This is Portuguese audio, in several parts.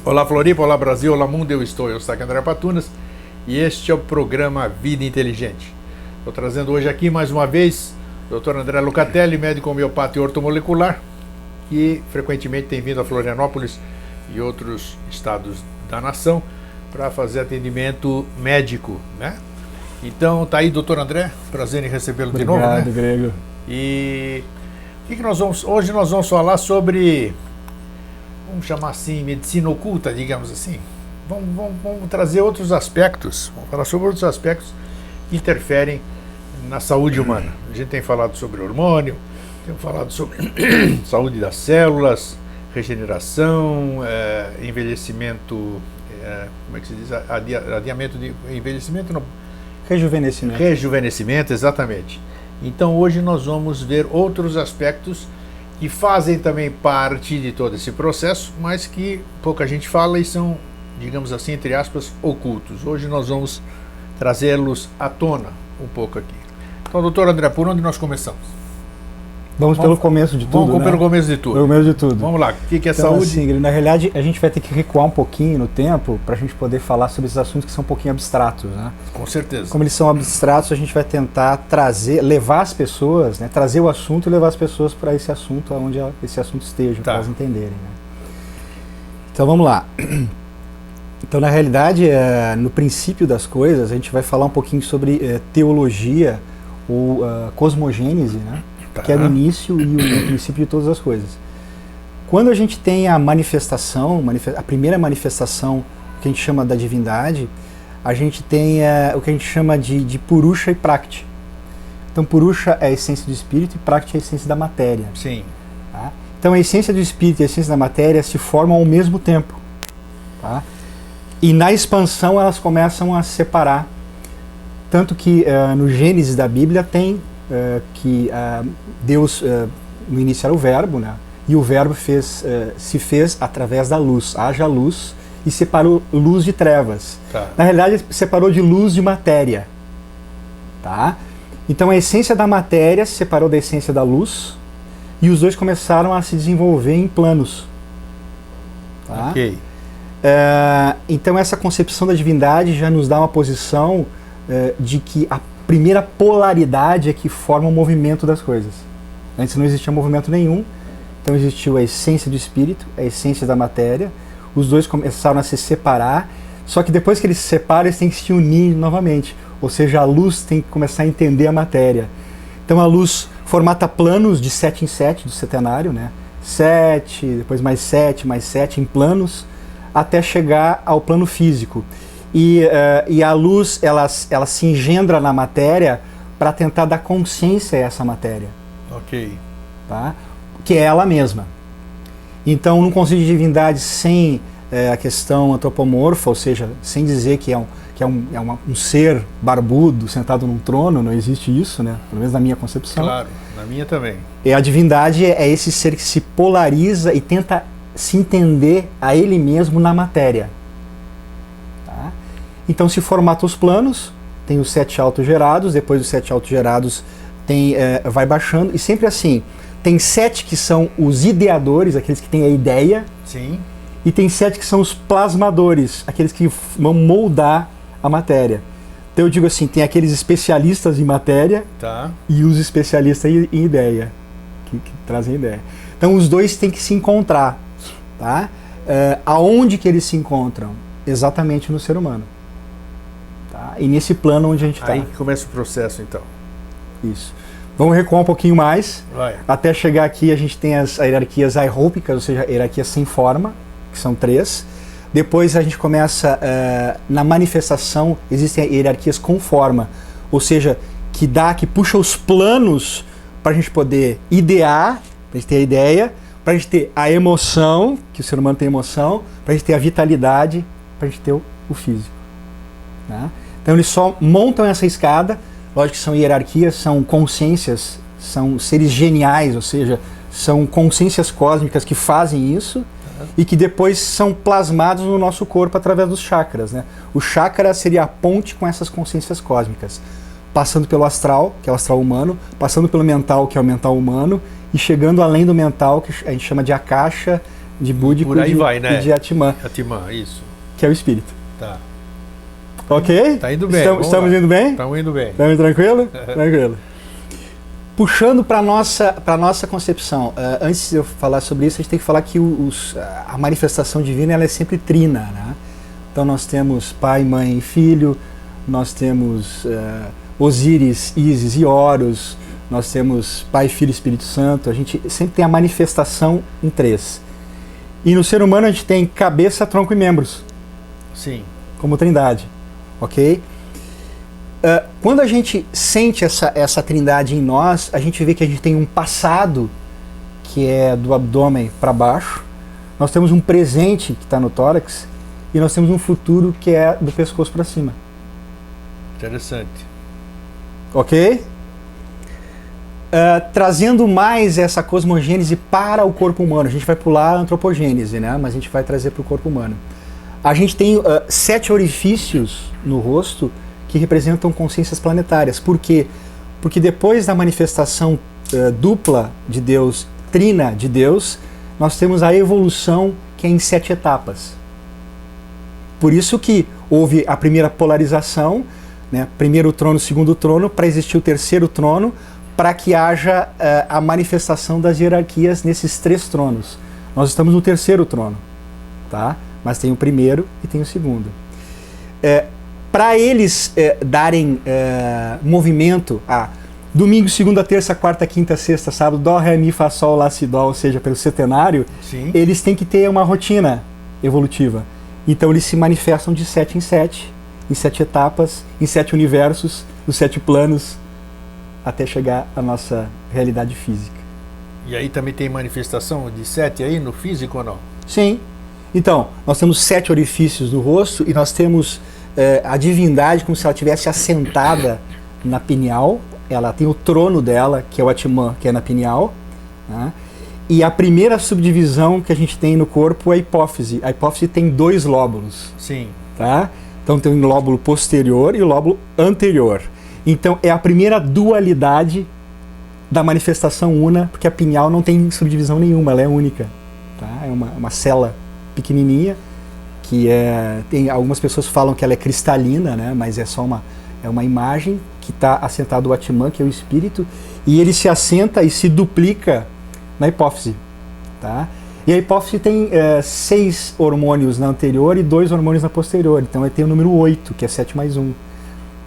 Olá Floripa, olá Brasil, olá mundo, eu sou André Patunas e este é o programa Vida Inteligente. Estou trazendo hoje aqui mais uma vez o Dr. André Lucatelli, médico homeopata e ortomolecular, que frequentemente tem vindo a Florianópolis e outros estados da nação para fazer atendimento médico, né? Então tá aí, Dr. André, prazer em recebê-lo de novo, né? Obrigado, Grego. E o que nós vamos hoje nós vamos falar sobre, vamos chamar assim, medicina oculta, digamos assim. Vamos trazer outros aspectos, vamos falar sobre outros aspectos que interferem na saúde humana. A gente tem falado sobre hormônio, temos falado sobre saúde das células, regeneração, envelhecimento, como é que se diz? Adiamento de envelhecimento? Não. Rejuvenescimento. Rejuvenescimento, exatamente. Então hoje nós vamos ver outros aspectos que fazem também parte de todo esse processo, mas que pouca gente fala e são, digamos assim, entre aspas, ocultos. Hoje nós vamos trazê-los à tona um pouco aqui. Então, doutor André, por onde nós começamos? Vamos pelo começo de tudo, Vamos pelo começo de tudo. Pelo começo de tudo. Vamos lá, o que é então, saúde? Assim, na realidade, a gente vai ter que recuar um pouquinho no tempo para a gente poder falar sobre esses assuntos que são um pouquinho abstratos, né? Com certeza. Como eles são abstratos, a gente vai tentar levar as pessoas, né, trazer o assunto e levar as pessoas para esse assunto, onde esse assunto esteja, para elas entenderem, né? Então, vamos lá. Então, na realidade, no princípio das coisas, a gente vai falar um pouquinho sobre teologia ou cosmogênese, né? Que é o início e o princípio de todas as coisas. Quando a gente tem a manifestação, a primeira manifestação que a gente chama da divindade, a gente tem o que a gente chama de Purusha e Prakriti. Então, Purusha é a essência do espírito e Prakriti é a essência da matéria. Sim. Tá? Então, a essência do espírito e a essência da matéria se formam ao mesmo tempo. Tá? E na expansão elas começam a se separar. Tanto que no Gênesis da Bíblia tem que Deus, no início era o verbo, né? E o verbo se fez através da luz. Haja luz e separou luz de trevas. Tá. Na realidade, separou de luz de matéria. Tá? Então a essência da matéria se separou da essência da luz e os dois começaram a se desenvolver em planos. Tá? Ok. Então essa concepção da divindade já nos dá uma posição de que a primeira polaridade é que forma o movimento das coisas. Antes não existia movimento nenhum, então existiu a essência do espírito, a essência da matéria, os dois começaram a se separar, só que depois que eles se separam, eles têm que se unir novamente, ou seja, a luz tem que começar a entender a matéria. Então a luz formata planos de 7 em 7 do setenário, né? 7, depois mais 7 em planos, até chegar ao plano físico. E a luz, ela se engendra na matéria para tentar dar consciência a essa matéria. Ok. Tá? Que é ela mesma. Então, num conceito de divindade sem a questão antropomorfa, ou seja, sem dizer que é um ser barbudo sentado num trono, não existe isso, né? Pelo menos na minha concepção. Claro, na minha também. E a divindade é esse ser que se polariza e tenta se entender a ele mesmo na matéria. Então se formata os planos, tem os 7 autogerados, depois dos 7 autogerados vai baixando, e sempre assim, tem 7 que são os ideadores, aqueles que têm a ideia. Sim. E tem 7 que são os plasmadores, aqueles que vão moldar a matéria. Então eu digo assim, tem aqueles especialistas em matéria, tá, e os especialistas em ideia, que trazem ideia. Então os dois têm que se encontrar. Tá? Aonde que eles se encontram? Exatamente no ser humano. E nesse plano onde a gente está. Aí que começa o processo, então. Isso. Vamos recuar um pouquinho mais. Vai. Até chegar aqui a gente tem as hierarquias aerópicas, ou seja, hierarquias sem forma, que são 3. Depois a gente começa, na manifestação, existem hierarquias com forma, ou seja, que puxa os planos para a gente poder idear, para a gente ter a ideia, para a gente ter a emoção, que o ser humano tem emoção, para a gente ter a vitalidade, para a gente ter o físico. Né? Então eles só montam essa escada, lógico que são hierarquias, são consciências, são seres geniais, ou seja, são consciências cósmicas que fazem isso e que depois são plasmados no nosso corpo através dos chakras. Né? O chakra seria a ponte com essas consciências cósmicas, passando pelo astral, que é o astral humano, passando pelo mental, que é o mental humano, e chegando além do mental, que a gente chama de akasha, de Búdico por aí e vai, né? de Atman, Atman, isso. que é o espírito. Tá. Ok? Tá indo bem. Estamos indo bem? Estamos indo bem. Estamos tranquilo? Tranquilo. Puxando para a nossa concepção, antes de eu falar sobre isso, a gente tem que falar que a manifestação divina ela é sempre trina, né? Então nós temos Pai, Mãe e Filho, nós temos Osíris, Ísis e Horus, nós temos Pai, Filho e Espírito Santo, a gente sempre tem a manifestação em três. E no ser humano a gente tem cabeça, tronco e membros. Sim. Como trindade, ok? Quando a gente sente essa trindade em nós, a gente vê que a gente tem um passado que é do abdômen para baixo, nós temos um presente que está no tórax e nós temos um futuro que é do pescoço para cima. Interessante. Ok? Trazendo mais essa cosmogênese para o corpo humano. A gente vai pular a antropogênese, né? Mas a gente vai trazer para o corpo humano. A gente tem 7 orifícios no rosto que representam consciências planetárias. Por quê? Porque depois da manifestação dupla de Deus, trina de Deus, nós temos a evolução que é em 7 etapas. Por isso que houve a primeira polarização, né? Primeiro trono, segundo trono, para existir o terceiro trono, para que haja a manifestação das hierarquias nesses 3 tronos. Nós estamos no terceiro trono, tá? Mas tem o primeiro e tem o segundo. Para eles darem movimento a domingo, segunda, terça, quarta, quinta, sexta, sábado, dó, ré, mi, fá, sol, lá, si, dó, ou seja, pelo setenário, sim, eles têm que ter uma rotina evolutiva. Então eles se manifestam de 7 em 7, em 7 etapas, em 7 universos, nos 7 planos, até chegar à nossa realidade física. E aí também tem manifestação de 7 aí no físico ou não? Sim. Então, nós temos 7 orifícios no rosto e nós temos a divindade como se ela estivesse assentada na pineal. Ela tem o trono dela, que é o Atman, que é na pineal, né? E a primeira subdivisão que a gente tem no corpo é a hipófise. A hipófise tem 2 lóbulos. Sim. Tá? Então tem o lóbulo posterior e o lóbulo anterior. Então é a primeira dualidade da manifestação una, porque a pineal não tem subdivisão nenhuma, ela é única. Tá? É uma célula pequenininha, que tem, algumas pessoas falam que ela é cristalina, né? Mas é só uma imagem que está assentado o Atman, que é o espírito, e ele se assenta e se duplica na hipófise. Tá? E a hipófise tem 6 hormônios na anterior e 2 hormônios na posterior, então tem o número 8, que é 7 mais 1.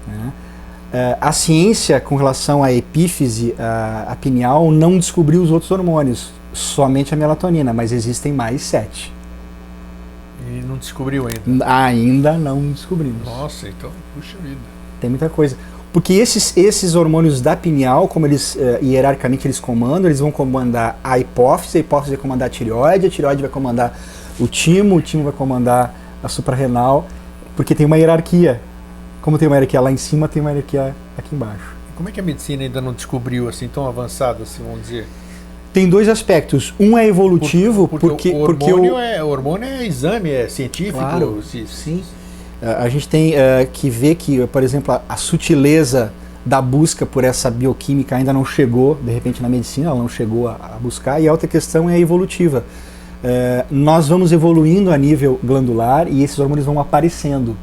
Né? A ciência com relação à epífise, a pineal, não descobriu os outros hormônios, somente a melatonina, mas existem mais 7. E não descobriu ainda? Ainda não descobrimos. Nossa, então, puxa vida. Tem muita coisa. Porque esses hormônios da pineal, como eles hierarquicamente eles comandam, eles vão comandar a hipófise vai comandar a tireoide vai comandar o timo vai comandar a suprarrenal, porque tem uma hierarquia. Como tem uma hierarquia lá em cima, tem uma hierarquia aqui embaixo. E como é que a medicina ainda não descobriu assim tão avançado, assim, vamos dizer? Tem 2 aspectos. Um é evolutivo, porque o hormônio é exame, é científico. Claro, sim. A gente tem que ver que, por exemplo, a sutileza da busca por essa bioquímica ainda não chegou, de repente na medicina ela não chegou a buscar, e a outra questão é evolutiva. Nós vamos evoluindo a nível glandular e esses hormônios vão aparecendo.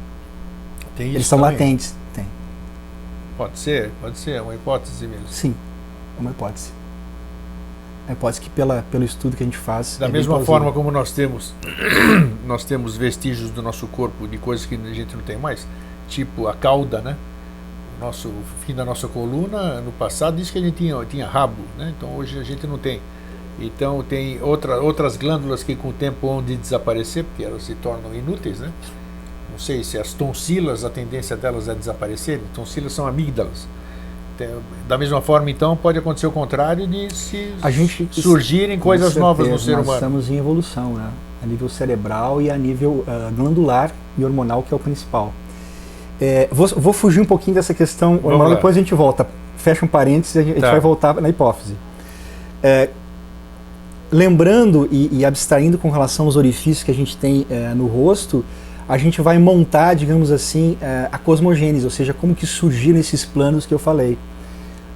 Tem isso. Eles são também latentes. Tem. Pode ser, é uma hipótese mesmo. Sim, é uma hipótese. É uma hipótese que pelo estudo que a gente faz... Da mesma forma como nós temos vestígios do nosso corpo de coisas que a gente não tem mais, tipo a cauda, né? O fim da nossa coluna, no passado, disse que a gente tinha rabo, né? Então hoje a gente não tem. Então tem outras glândulas que com o tempo vão desaparecer, porque elas se tornam inúteis, né? Não sei se as tonsilas, a tendência delas é desaparecerem. Tonsilas são amígdalas. Da mesma forma, então, pode acontecer o contrário de surgirem coisas novas no ser humano. Nós estamos em evolução, né? A nível cerebral e a nível glandular e hormonal, que é o principal. Vou fugir um pouquinho dessa questão hormonal, depois a gente volta. Fecha um parênteses e a gente vai voltar na hipófise. Lembrando e abstraindo com relação aos orifícios que a gente tem no rosto, a gente vai montar, digamos assim, a cosmogênese, ou seja, como que surgiram esses planos que eu falei.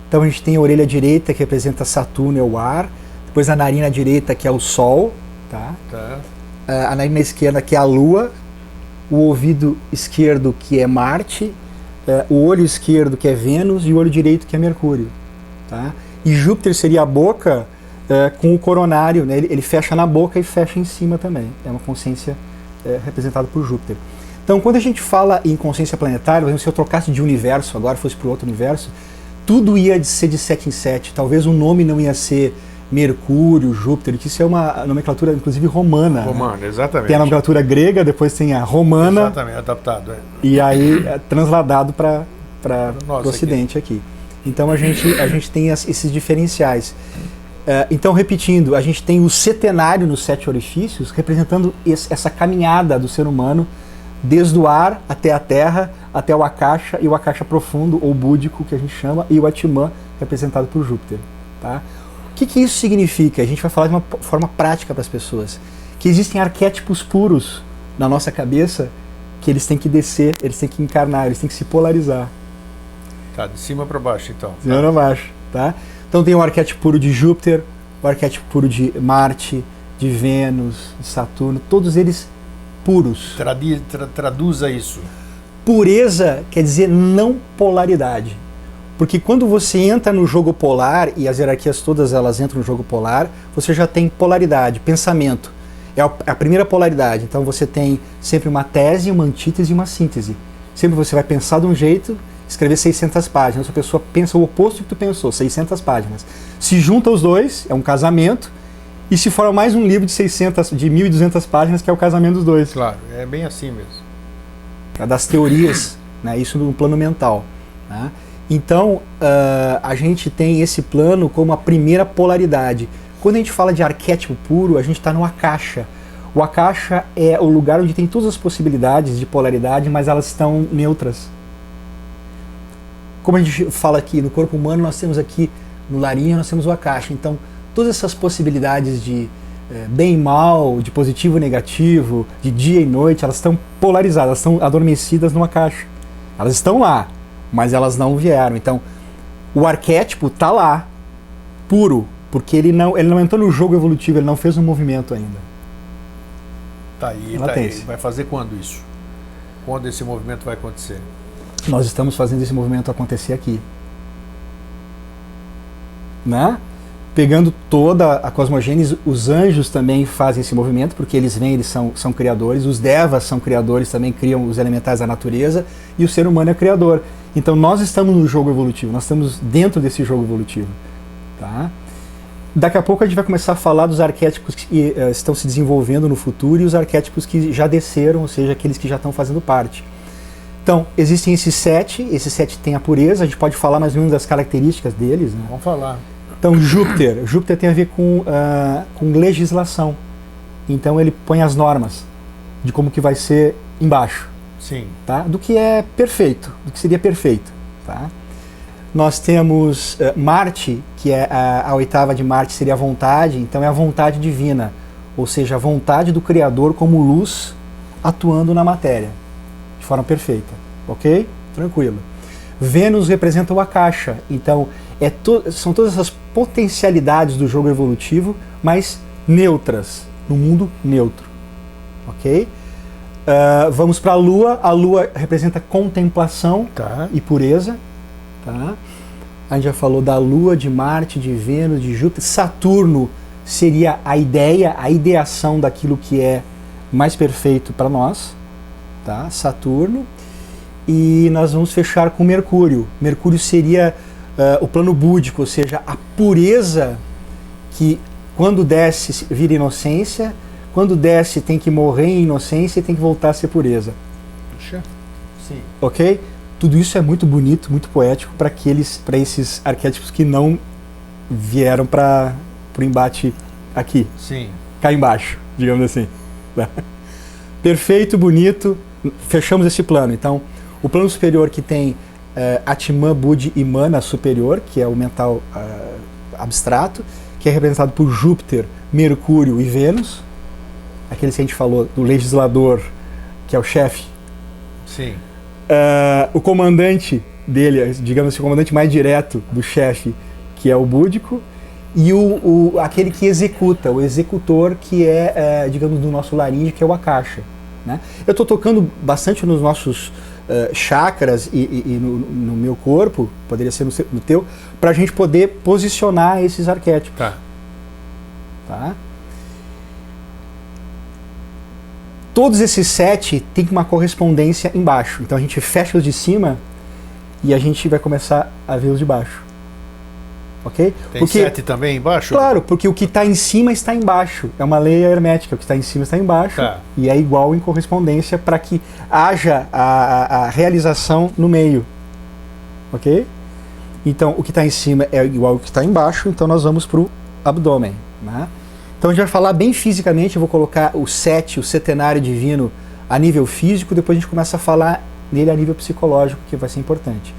Então a gente tem a orelha direita, que representa Saturno, é o ar, depois a narina direita, que é o Sol, Tá? Tá. A narina esquerda, que é a Lua, o ouvido esquerdo, que é Marte, o olho esquerdo, que é Vênus, e o olho direito, que é Mercúrio. Tá? E Júpiter seria a boca com o coronário, né? Ele fecha na boca e fecha em cima também. É uma consciência representada por Júpiter. Então, quando a gente fala em consciência planetária, por exemplo, se eu trocasse de universo agora, fosse para outro universo, tudo ia ser de 7 em 7. Talvez o nome não ia ser Mercúrio, Júpiter, que isso é uma nomenclatura, inclusive, romana. Romana, né? Exatamente. Tem a nomenclatura grega, depois tem a romana. Exatamente, adaptado. E aí transladado para o Ocidente aqui. Então a gente tem esses diferenciais. Então, repetindo, a gente tem o setenário nos 7 orifícios, representando essa caminhada do ser humano, desde o ar até a terra, até o Akasha, e o Akasha profundo, ou búdico, que a gente chama, e o Atman, representado por Júpiter. Tá? O que isso significa? A gente vai falar de uma forma prática para as pessoas. Que existem arquétipos puros na nossa cabeça, que eles têm que descer, eles têm que encarnar, eles têm que se polarizar. Tá, de cima para baixo, então. De cima para baixo, tá? Então tem o arquétipo puro de Júpiter, o arquétipo puro de Marte, de Vênus, de Saturno, todos eles puros. Traduza isso. Pureza quer dizer não polaridade. Porque quando você entra no jogo polar, e as hierarquias todas elas entram no jogo polar, você já tem polaridade, pensamento. É a primeira polaridade. Então você tem sempre uma tese, uma antítese e uma síntese. Sempre você vai pensar de um jeito, escrever 600 páginas. A pessoa pensa o oposto do que tu pensou, 600 páginas. Se junta os dois, é um casamento, e se forma mais um livro de 1.200 páginas, que é o casamento dos dois. Claro, é bem assim mesmo. Das teorias, né, isso no plano mental. Né? Então, a gente tem esse plano como a primeira polaridade. Quando a gente fala de arquétipo puro, a gente está no Akasha. O Akasha é o lugar onde tem todas as possibilidades de polaridade, mas elas estão neutras. Como a gente fala aqui, no corpo humano nós temos aqui, no laringe nós temos o Akasha. Então, todas essas possibilidades de bem e mal, de positivo e negativo, de dia e noite, elas estão polarizadas, elas estão adormecidas no Akasha. Elas estão lá, mas elas não vieram. Então, o arquétipo está lá, puro, porque ele não entrou no jogo evolutivo, ele não fez um movimento ainda. Tá aí, tá aí. Vai fazer quando isso? Quando esse movimento vai acontecer? Nós estamos fazendo esse movimento acontecer aqui. Né? Pegando toda a cosmogênese, os anjos também fazem esse movimento, porque eles vêm, eles são criadores, os devas são criadores, também criam os elementais da natureza, e o ser humano é criador. Então nós estamos no jogo evolutivo, nós estamos dentro desse jogo evolutivo. Tá? Daqui a pouco a gente vai começar a falar dos arquétipos que estão se desenvolvendo no futuro e os arquétipos que já desceram, ou seja, aqueles que já estão fazendo parte. Então, existem esses 7 têm a pureza, a gente pode falar mais ou menos das características deles. Né? Vamos falar. Então, Júpiter tem a ver com legislação. Então, ele põe as normas de como que vai ser embaixo. Sim. Tá? Do que é perfeito, do que seria perfeito. Tá? Nós temos Marte, que é a oitava de Marte, seria a vontade, então é a vontade divina, ou seja, a vontade do Criador como luz atuando na matéria, de forma perfeita, ok? Tranquilo. Vênus representa o Akasha, então são todas essas potencialidades do jogo evolutivo, mas neutras, no mundo neutro, ok? Vamos para a Lua representa contemplação e pureza. Tá? A gente já falou da Lua, de Marte, de Vênus, de Júpiter. Saturno seria a ideia, a ideação daquilo que é mais perfeito para nós. Tá? Saturno. E nós vamos fechar com Mercúrio. Mercúrio seria o plano búdico, ou seja, a pureza que quando desce vira inocência, quando desce tem que morrer em inocência e tem que voltar a ser pureza. Puxa. Sim. Ok? Tudo isso é muito bonito, muito poético para esses arquétipos que não vieram para o embate aqui. Sim. Cá embaixo, digamos assim. Perfeito, bonito, fechamos esse plano. Então, o plano superior que tem Atman, Budi e Mana superior, que é o mental abstrato, que é representado por Júpiter, Mercúrio e Vênus. Aqueles que a gente falou do legislador, que é o chefe. Sim. O comandante dele, digamos assim, o comandante mais direto do chefe, que é o búdico, e aquele que executa, o executor que digamos, do nosso laríngeo, que é o akasha. Né? Eu estou tocando bastante nos nossos chakras e no meu corpo, poderia ser no teu, para a gente poder posicionar esses arquétipos. Tá? Todos esses 7 têm uma correspondência embaixo. Então a gente fecha os de cima e a gente vai começar a ver os de baixo. Ok? Tem 7 também embaixo? Claro, porque o que está em cima está embaixo. É uma lei hermética. O que está em cima está embaixo. Tá. E é igual em correspondência para que haja a realização no meio. Ok? Então o que está em cima é igual ao que está embaixo. Então nós vamos para o abdômen. Né? Então a gente vai falar bem fisicamente. Eu vou colocar o 7, o setenário divino, a nível físico. Depois a gente começa a falar nele a nível psicológico, que vai ser importante.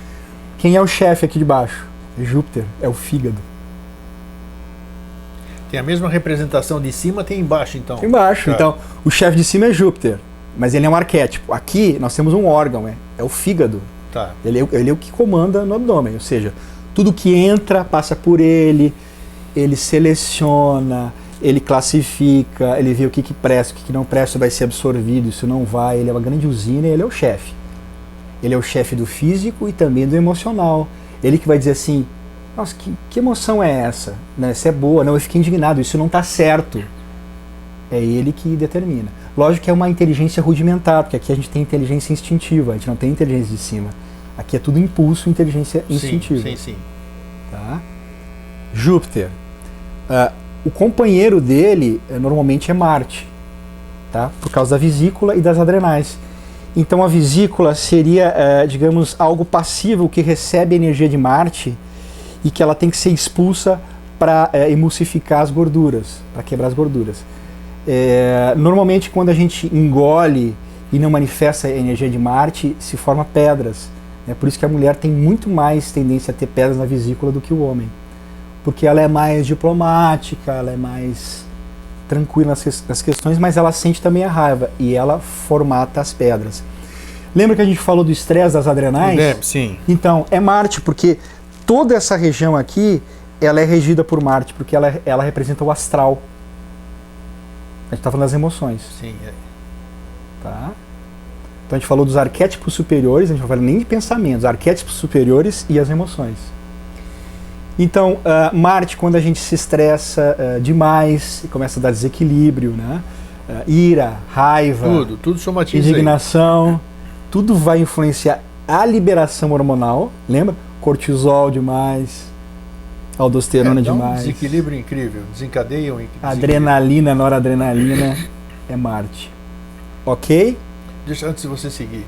Quem é o chefe aqui de baixo? Júpiter, é o fígado. Tem a mesma representação de cima, tem embaixo então. Tem embaixo. Tá. Então, o chefe de cima é Júpiter, mas ele é um arquétipo. Aqui nós temos um órgão, é o fígado. Tá. Ele é o que comanda no abdômen, ou seja, tudo que entra passa por ele seleciona, ele classifica, ele vê o que presta, o que não presta vai ser absorvido, isso não vai, ele é uma grande usina e ele é o chefe. Ele é o chefe do físico e também do emocional. Ele que vai dizer assim, nossa, que emoção é essa? Não, essa é boa, não, eu fiquei indignado, isso não está certo. É ele que determina. Lógico que é uma inteligência rudimentar, porque aqui a gente tem inteligência instintiva, a gente não tem inteligência de cima. Aqui é tudo impulso, inteligência instintiva. Sim. Tá? Júpiter. O companheiro dele normalmente é Marte, tá? Por causa da vesícula e das adrenais. Então a vesícula seria, digamos, algo passivo que recebe energia de Marte e que ela tem que ser expulsa para emulsificar as gorduras, para quebrar as gorduras. Normalmente quando a gente engole e não manifesta a energia de Marte, se forma pedras. É por isso que a mulher tem muito mais tendência a ter pedras na vesícula do que o homem. Porque ela é mais diplomática, ela é mais tranquila nas questões, mas ela sente também a raiva e ela formata as pedras. Lembra que a gente falou do estresse das adrenais? Sim. Então, é Marte, porque toda essa região aqui, ela é regida por Marte, porque ela representa o astral. A gente está falando das emoções. Sim. Tá? Então a gente falou dos arquétipos superiores, a gente não falou nem de pensamentos, arquétipos superiores e as emoções. Então, Marte, quando a gente se estressa demais, começa a dar desequilíbrio, né? Ira, raiva, tudo somatiza indignação, tudo vai influenciar a liberação hormonal, lembra? Cortisol demais, aldosterona demais. Desequilíbrio incrível, desencadeiam. Adrenalina, noradrenalina, é Marte. Ok? Deixa, antes de você seguir,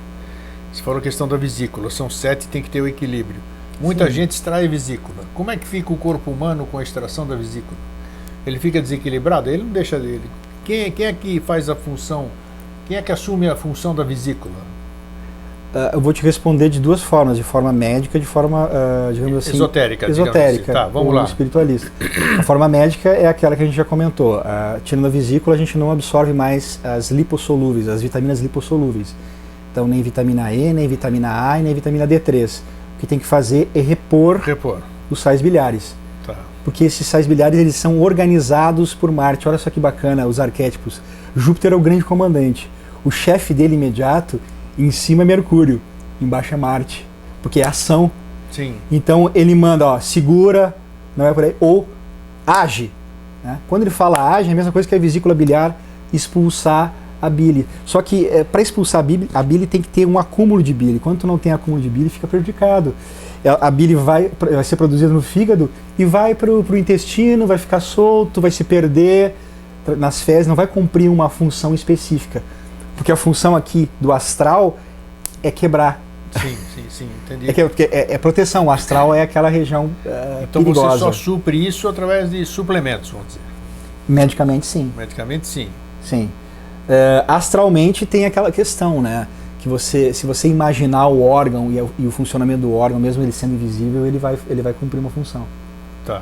você falou a questão da vesícula, são 7, tem que ter o equilíbrio. Muita gente extrai a vesícula. Como é que fica o corpo humano com a extração da vesícula? Ele fica desequilibrado? Ele não deixa dele. Quem é que faz a função? Quem é que assume a função da vesícula? Eu vou te responder de duas formas, de forma médica e de forma, digamos assim... Esotérica. Assim. Tá, vamos lá. Espiritualista. A forma médica é aquela que a gente já comentou. Tirando a vesícula, a gente não absorve mais as lipossolúveis, as vitaminas lipossolúveis. Então, nem vitamina E, nem vitamina A e nem vitamina D3. O que tem que fazer é repor. Os sais biliares. Tá. Porque esses sais biliares eles são organizados por Marte. Olha só que bacana os arquétipos. Júpiter é o grande comandante. O chefe dele imediato, em cima é Mercúrio, embaixo é Marte. Porque é ação. Sim. Então ele manda, segura, não é por aí, ou age. Né? Quando ele fala age, é a mesma coisa que a vesícula biliar expulsar a bile. Só que para expulsar a bile tem que ter um acúmulo de bile. Quando tu não tem acúmulo de bile, fica prejudicado. A bile vai ser produzida no fígado e vai para o intestino, vai ficar solto, vai se perder nas fezes, não vai cumprir uma função específica. Porque a função aqui do astral é quebrar. Sim, entendi. Porque é proteção. O astral é aquela região então perigosa. Você só supre isso através de suplementos, vamos dizer. Medicamente, sim. Medicamente, sim. Sim. Astralmente tem aquela questão, né? Que se você imaginar o órgão e o funcionamento do órgão, mesmo ele sendo invisível, ele vai cumprir uma função. Tá.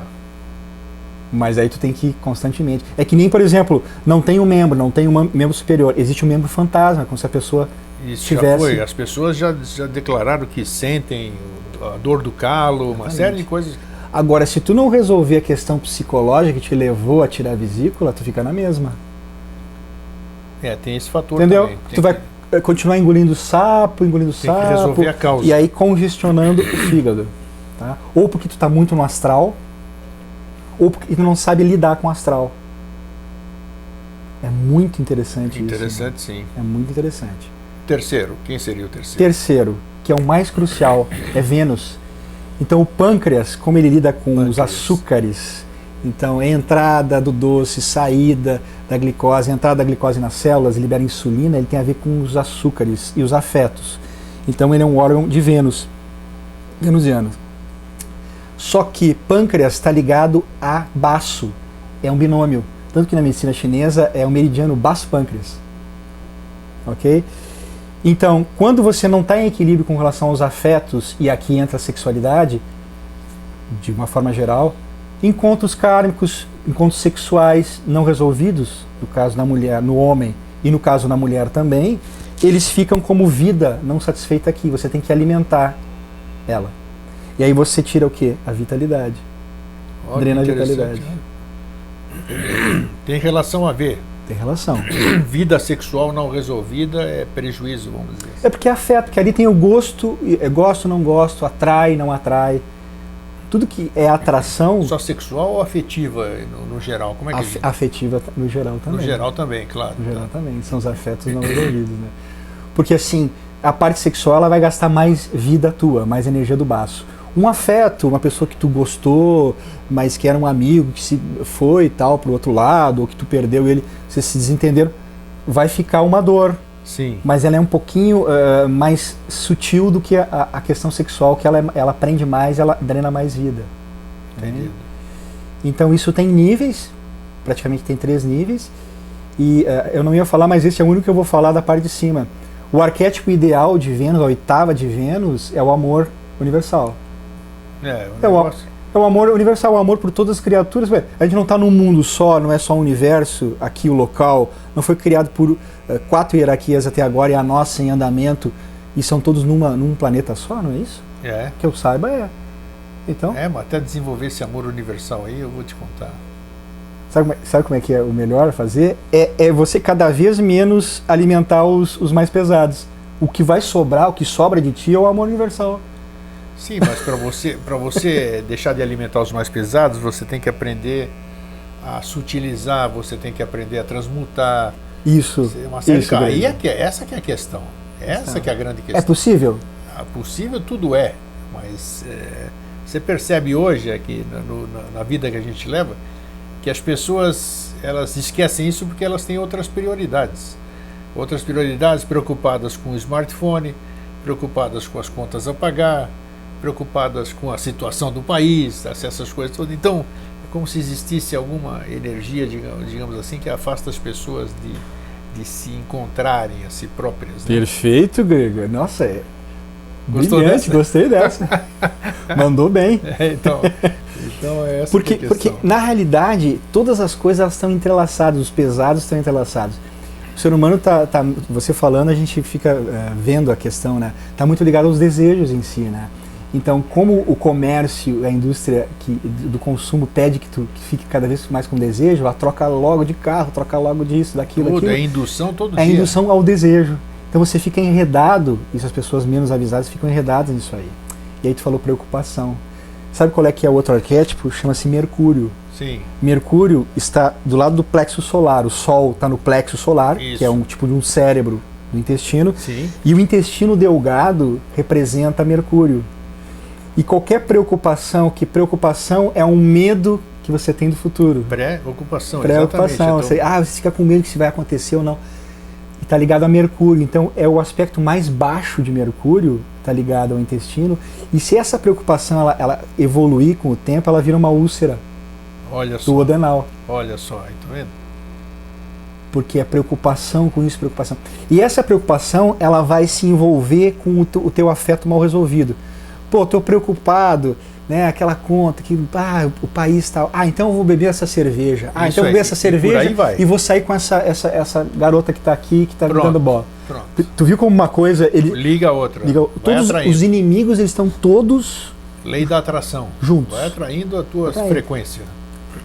Mas aí tu tem que ir constantemente. É que nem, por exemplo, não tem um membro superior, existe um membro fantasma, como se a pessoa isso tivesse... já foi, as pessoas já declararam que sentem a dor do calo, uma série de coisas. Agora, se tu não resolver a questão psicológica que te levou a tirar a vesícula, tu fica na mesma. Tem esse fator. Entendeu? Também. Tu vai continuar engolindo sapo, Tem que resolver a causa. e aí congestionando o fígado. Tá? Ou porque tu tá muito no astral, ou porque tu não sabe lidar com o astral. É muito interessante isso. Interessante, sim. É muito interessante. Terceiro, quem seria o terceiro? Terceiro, que é o mais crucial, é Vênus. Então o pâncreas, como ele lida com os açúcares, então é entrada do doce, saída da glicose, entrada da glicose nas células, libera insulina, ele tem a ver com os açúcares e os afetos. Então ele é um órgão de Vênus, venusiano. Só que pâncreas está ligado a baço, é um binômio. Tanto que na medicina chinesa é o meridiano baço-pâncreas. Ok? Então, quando você não está em equilíbrio com relação aos afetos, e aqui entra a sexualidade, de uma forma geral, encontros kármicos, encontros sexuais não resolvidos, no caso na mulher, no homem, e no caso na mulher também, eles ficam como vida não satisfeita aqui. Você tem que alimentar ela. E aí você tira o quê? A vitalidade. Drena a vitalidade. Tem relação a ver. Tem relação. Vida sexual não resolvida é prejuízo, vamos dizer. É porque é afeto, que ali tem o gosto, gosto, não gosto, atrai, não atrai. Tudo que é atração... Só sexual ou afetiva no geral? Como é que afetiva no geral também. No geral também, claro. No geral também, são os afetos não resolvidos, né? Porque assim, a parte sexual ela vai gastar mais vida tua, mais energia do baço. Um afeto, uma pessoa que tu gostou, mas que era um amigo, que se foi e tal pro outro lado, ou que tu perdeu ele, vocês se desentenderam, vai ficar uma dor. Sim. Mas ela é um pouquinho mais sutil do que a questão sexual, que ela prende mais, ela drena mais vida. Entendido. Então isso tem níveis, praticamente tem 3 níveis, e eu não ia falar, mas esse é o único que eu vou falar da parte de cima. O arquétipo ideal de Vênus, a 8ª de Vênus, é o amor universal. É o amor universal, o amor por todas as criaturas. A gente não está num mundo só, não é só um universo, aqui o local, não foi criado por 4 hierarquias até agora e a nossa em andamento, e são todos num planeta só, não é isso? Que eu saiba, é. Então, mas até desenvolver esse amor universal aí, eu vou te contar. Sabe como é que é o melhor a fazer? É você cada vez menos alimentar os mais pesados. O que vai sobrar, o que sobra de ti é o amor universal. Sim, mas para você deixar de alimentar os mais pesados, você tem que aprender a sutilizar, você tem que aprender a transmutar. Isso. Aí essa que é a questão. Essa que é a grande questão. É possível? Possível tudo é, mas você percebe hoje aqui na vida que a gente leva que as pessoas elas esquecem isso porque elas têm outras prioridades. Outras prioridades preocupadas com o smartphone, preocupadas com as contas a pagar, preocupadas com a situação do país, essas coisas todas. Então, é como se existisse alguma energia, digamos assim, que afasta as pessoas de se encontrarem a si próprias. Né? Perfeito, Gregor. Nossa, Gostou brilhante, dessa? Gostei dessa. Mandou bem. Então é essa porque na realidade, todas as coisas elas estão entrelaçadas, os pesados estão entrelaçados. O ser humano você falando, a gente fica vendo a questão, né? Está muito ligado aos desejos em si, né? Então, como o comércio, a indústria do consumo pede que fique cada vez mais com desejo, ela troca logo de carro, troca logo disso, daquilo, aquilo. É indução todo dia. É indução ao desejo. Então você fica enredado, isso as pessoas menos avisadas ficam enredadas nisso aí. E aí tu falou preocupação. Sabe qual é que é o outro arquétipo? Chama-se Mercúrio. Sim. Mercúrio está do lado do plexo solar. O Sol está no plexo solar, Isso. que é um tipo de um cérebro do intestino. Sim. E o intestino delgado representa Mercúrio. E qualquer preocupação é um medo que você tem do futuro. Preocupação, exatamente. Você fica com medo que se vai acontecer ou não. E está ligado a Mercúrio. Então é o aspecto mais baixo de Mercúrio, está ligado ao intestino. E se essa preocupação ela evoluir com o tempo, ela vira uma úlcera. Olha do adenal. Olha só, tá vendo? Porque é preocupação com isso, preocupação. E essa preocupação, ela vai se envolver com o teu afeto mal resolvido. Pô, tô preocupado, né? Aquela conta que o país tal. Então eu vou beber essa cerveja. Então eu vou beber essa cerveja e vou sair com essa garota que tá aqui, que tá me dando bola. Pronto. Tu viu como uma coisa ele liga a outra. Todos os inimigos eles estão todos Lei da atração. Juntos. Vai atraindo a tua frequência.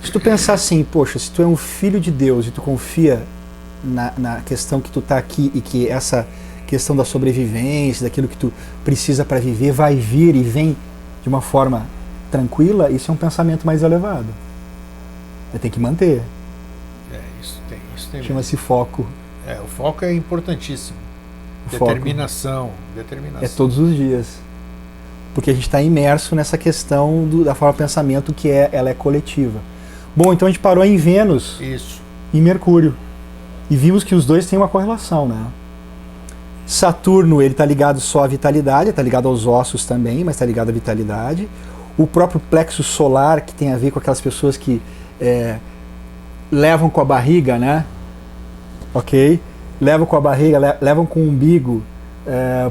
Se tu pensar assim, poxa, se tu é um filho de Deus e tu confia na questão que tu tá aqui e que essa questão da sobrevivência, daquilo que tu precisa para viver, vai vir e vem de uma forma tranquila, isso é um pensamento mais elevado. Tem que manter. Isso tem. Chama-se foco. O foco é importantíssimo. Determinação. É todos os dias. Porque a gente está imerso nessa questão da forma de pensamento que ela é coletiva. Bom, então a gente parou em Vênus e Mercúrio. E vimos que os dois têm uma correlação, né? Saturno, ele está ligado só à vitalidade, está ligado aos ossos também, mas está ligado à vitalidade. O próprio plexo solar, que tem a ver com aquelas pessoas que levam com a barriga, né? Ok? Levam com a barriga, levam com o umbigo,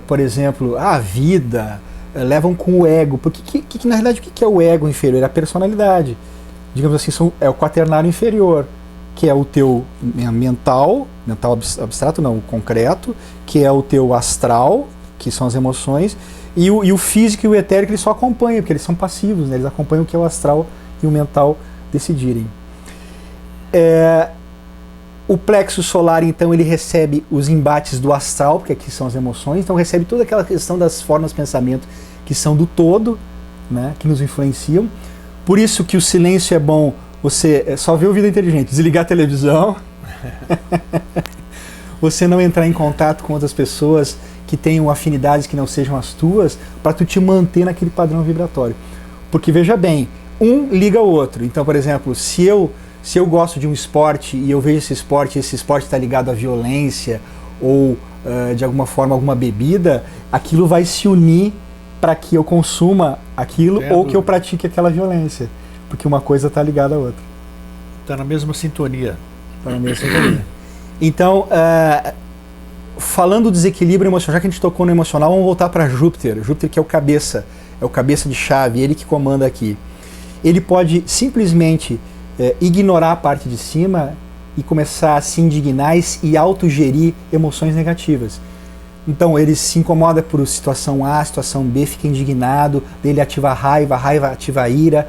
por exemplo, a vida, levam com o ego. Porque na realidade, o que é o ego inferior? É a personalidade. Digamos assim, é o quaternário inferior, que é o teu mental abstrato não, o concreto, que é o teu astral, que são as emoções, e o físico e o etérico eles só acompanham, porque eles são passivos, né? Eles acompanham o que é o astral e o mental decidirem. O plexo solar, então, ele recebe os embates do astral, porque aqui são as emoções, então recebe toda aquela questão das formas de pensamento que são do todo, né? Que nos influenciam. Por isso que o silêncio é bom. Você só vê o Vida Inteligente, desligar a televisão, você não entrar em contato com outras pessoas que tenham afinidades que não sejam as tuas, para tu te manter naquele padrão vibratório. Porque veja bem, um liga ao outro. Então, por exemplo, se eu gosto de um esporte e eu vejo esse esporte está ligado à violência ou de alguma forma alguma bebida, aquilo vai se unir para que eu consuma aquilo ou que eu pratique aquela violência. Porque uma coisa está ligada à outra. Está na mesma sintonia. Está na mesma sintonia. Então, falando do desequilíbrio emocional, já que a gente tocou no emocional, vamos voltar para Júpiter. Júpiter que é o cabeça de chave, ele que comanda aqui. Ele pode simplesmente ignorar a parte de cima e começar a se indignar e autogerir emoções negativas. Então ele se incomoda por situação A, situação B, fica indignado, ele ativa a raiva ativa a ira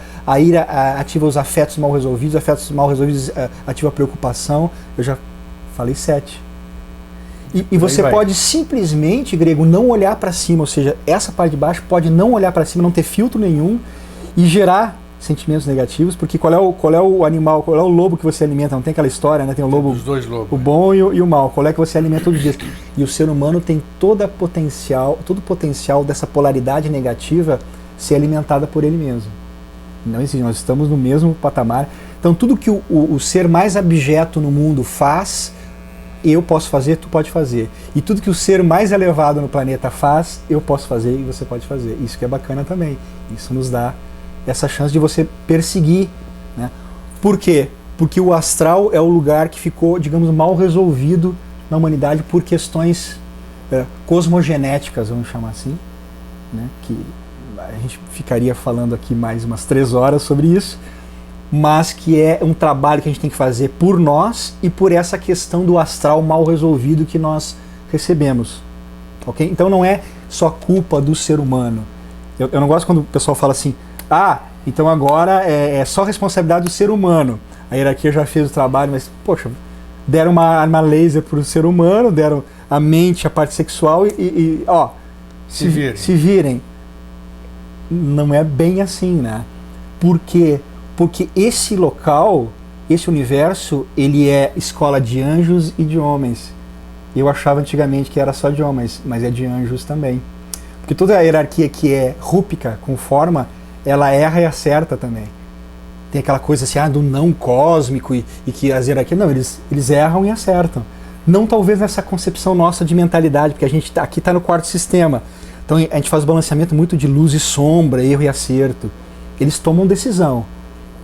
ativa os afetos mal resolvidos ativa a preocupação. Eu já falei 7. E você pode simplesmente, Grego, não olhar para cima, ou seja, essa parte de baixo pode não olhar para cima, não ter filtro nenhum e gerar sentimentos negativos, porque qual é o animal, qual é o lobo que você alimenta? Não tem aquela história, né? Tem o lobo, os dois lobos, o bom e o mal. Qual é que você alimenta todos os dias? E o ser humano tem todo o potencial dessa polaridade negativa ser alimentada por ele mesmo. Não existe, nós estamos no mesmo patamar. Então tudo que o ser mais abjeto no mundo faz, eu posso fazer, tu pode fazer. E tudo que o ser mais elevado no planeta faz, eu posso fazer e você pode fazer. Isso que é bacana também. Isso nos dá essa chance de você perseguir, né? Por quê? Porque o astral é o lugar que ficou, digamos, mal resolvido na humanidade por questões cosmogenéticas, vamos chamar assim, né? Que a gente ficaria falando aqui mais umas 3 horas sobre isso, mas que é um trabalho que a gente tem que fazer por nós e por essa questão do astral mal resolvido que nós recebemos, ok? Então não é só culpa do ser humano. Eu não gosto quando o pessoal fala assim, então agora é só responsabilidade do ser humano. A hierarquia já fez o trabalho, mas, poxa, deram uma arma laser para o ser humano, deram a mente, a parte sexual se virem. Não é bem assim, né? Por quê? Porque esse local, esse universo, ele é escola de anjos e de homens. Eu achava antigamente que era só de homens, mas é de anjos também. Porque toda a hierarquia que é rúpica, com forma, ela erra e acerta também. Tem aquela coisa assim, do não cósmico e que as hierarquias... Não, eles erram e acertam. Não talvez nessa concepção nossa de mentalidade, porque a gente aqui está no 4º sistema. Então a gente faz o balanceamento muito de luz e sombra, erro e acerto. Eles tomam decisão,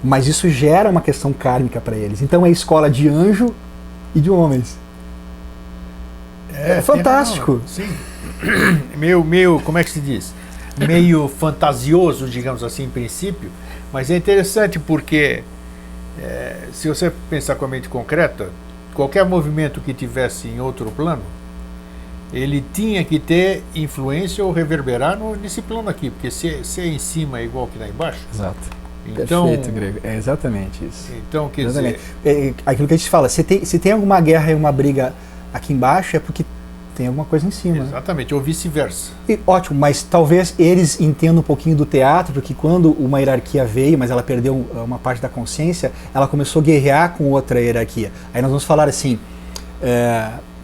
mas isso gera uma questão kármica para eles. Então é escola de anjo e de homens. É fantástico. Sim. Meio, como é que se diz? Meio fantasioso, digamos assim, em princípio, mas é interessante porque se você pensar com a mente concreta, qualquer movimento que tivesse em outro plano, ele tinha que ter influência ou reverberar nesse plano aqui, porque se é em cima é igual que lá embaixo. Exato. Então, Perfeito, Grego. É exatamente isso. Então, quer Exatamente. dizer... Aquilo que a gente fala, se tem alguma guerra e uma briga aqui embaixo, é porque tem alguma coisa em cima. Exatamente, ou vice-versa. Ótimo, mas talvez eles entendam um pouquinho do teatro, porque quando uma hierarquia veio, mas ela perdeu uma parte da consciência, ela começou a guerrear com outra hierarquia. Aí nós vamos falar assim,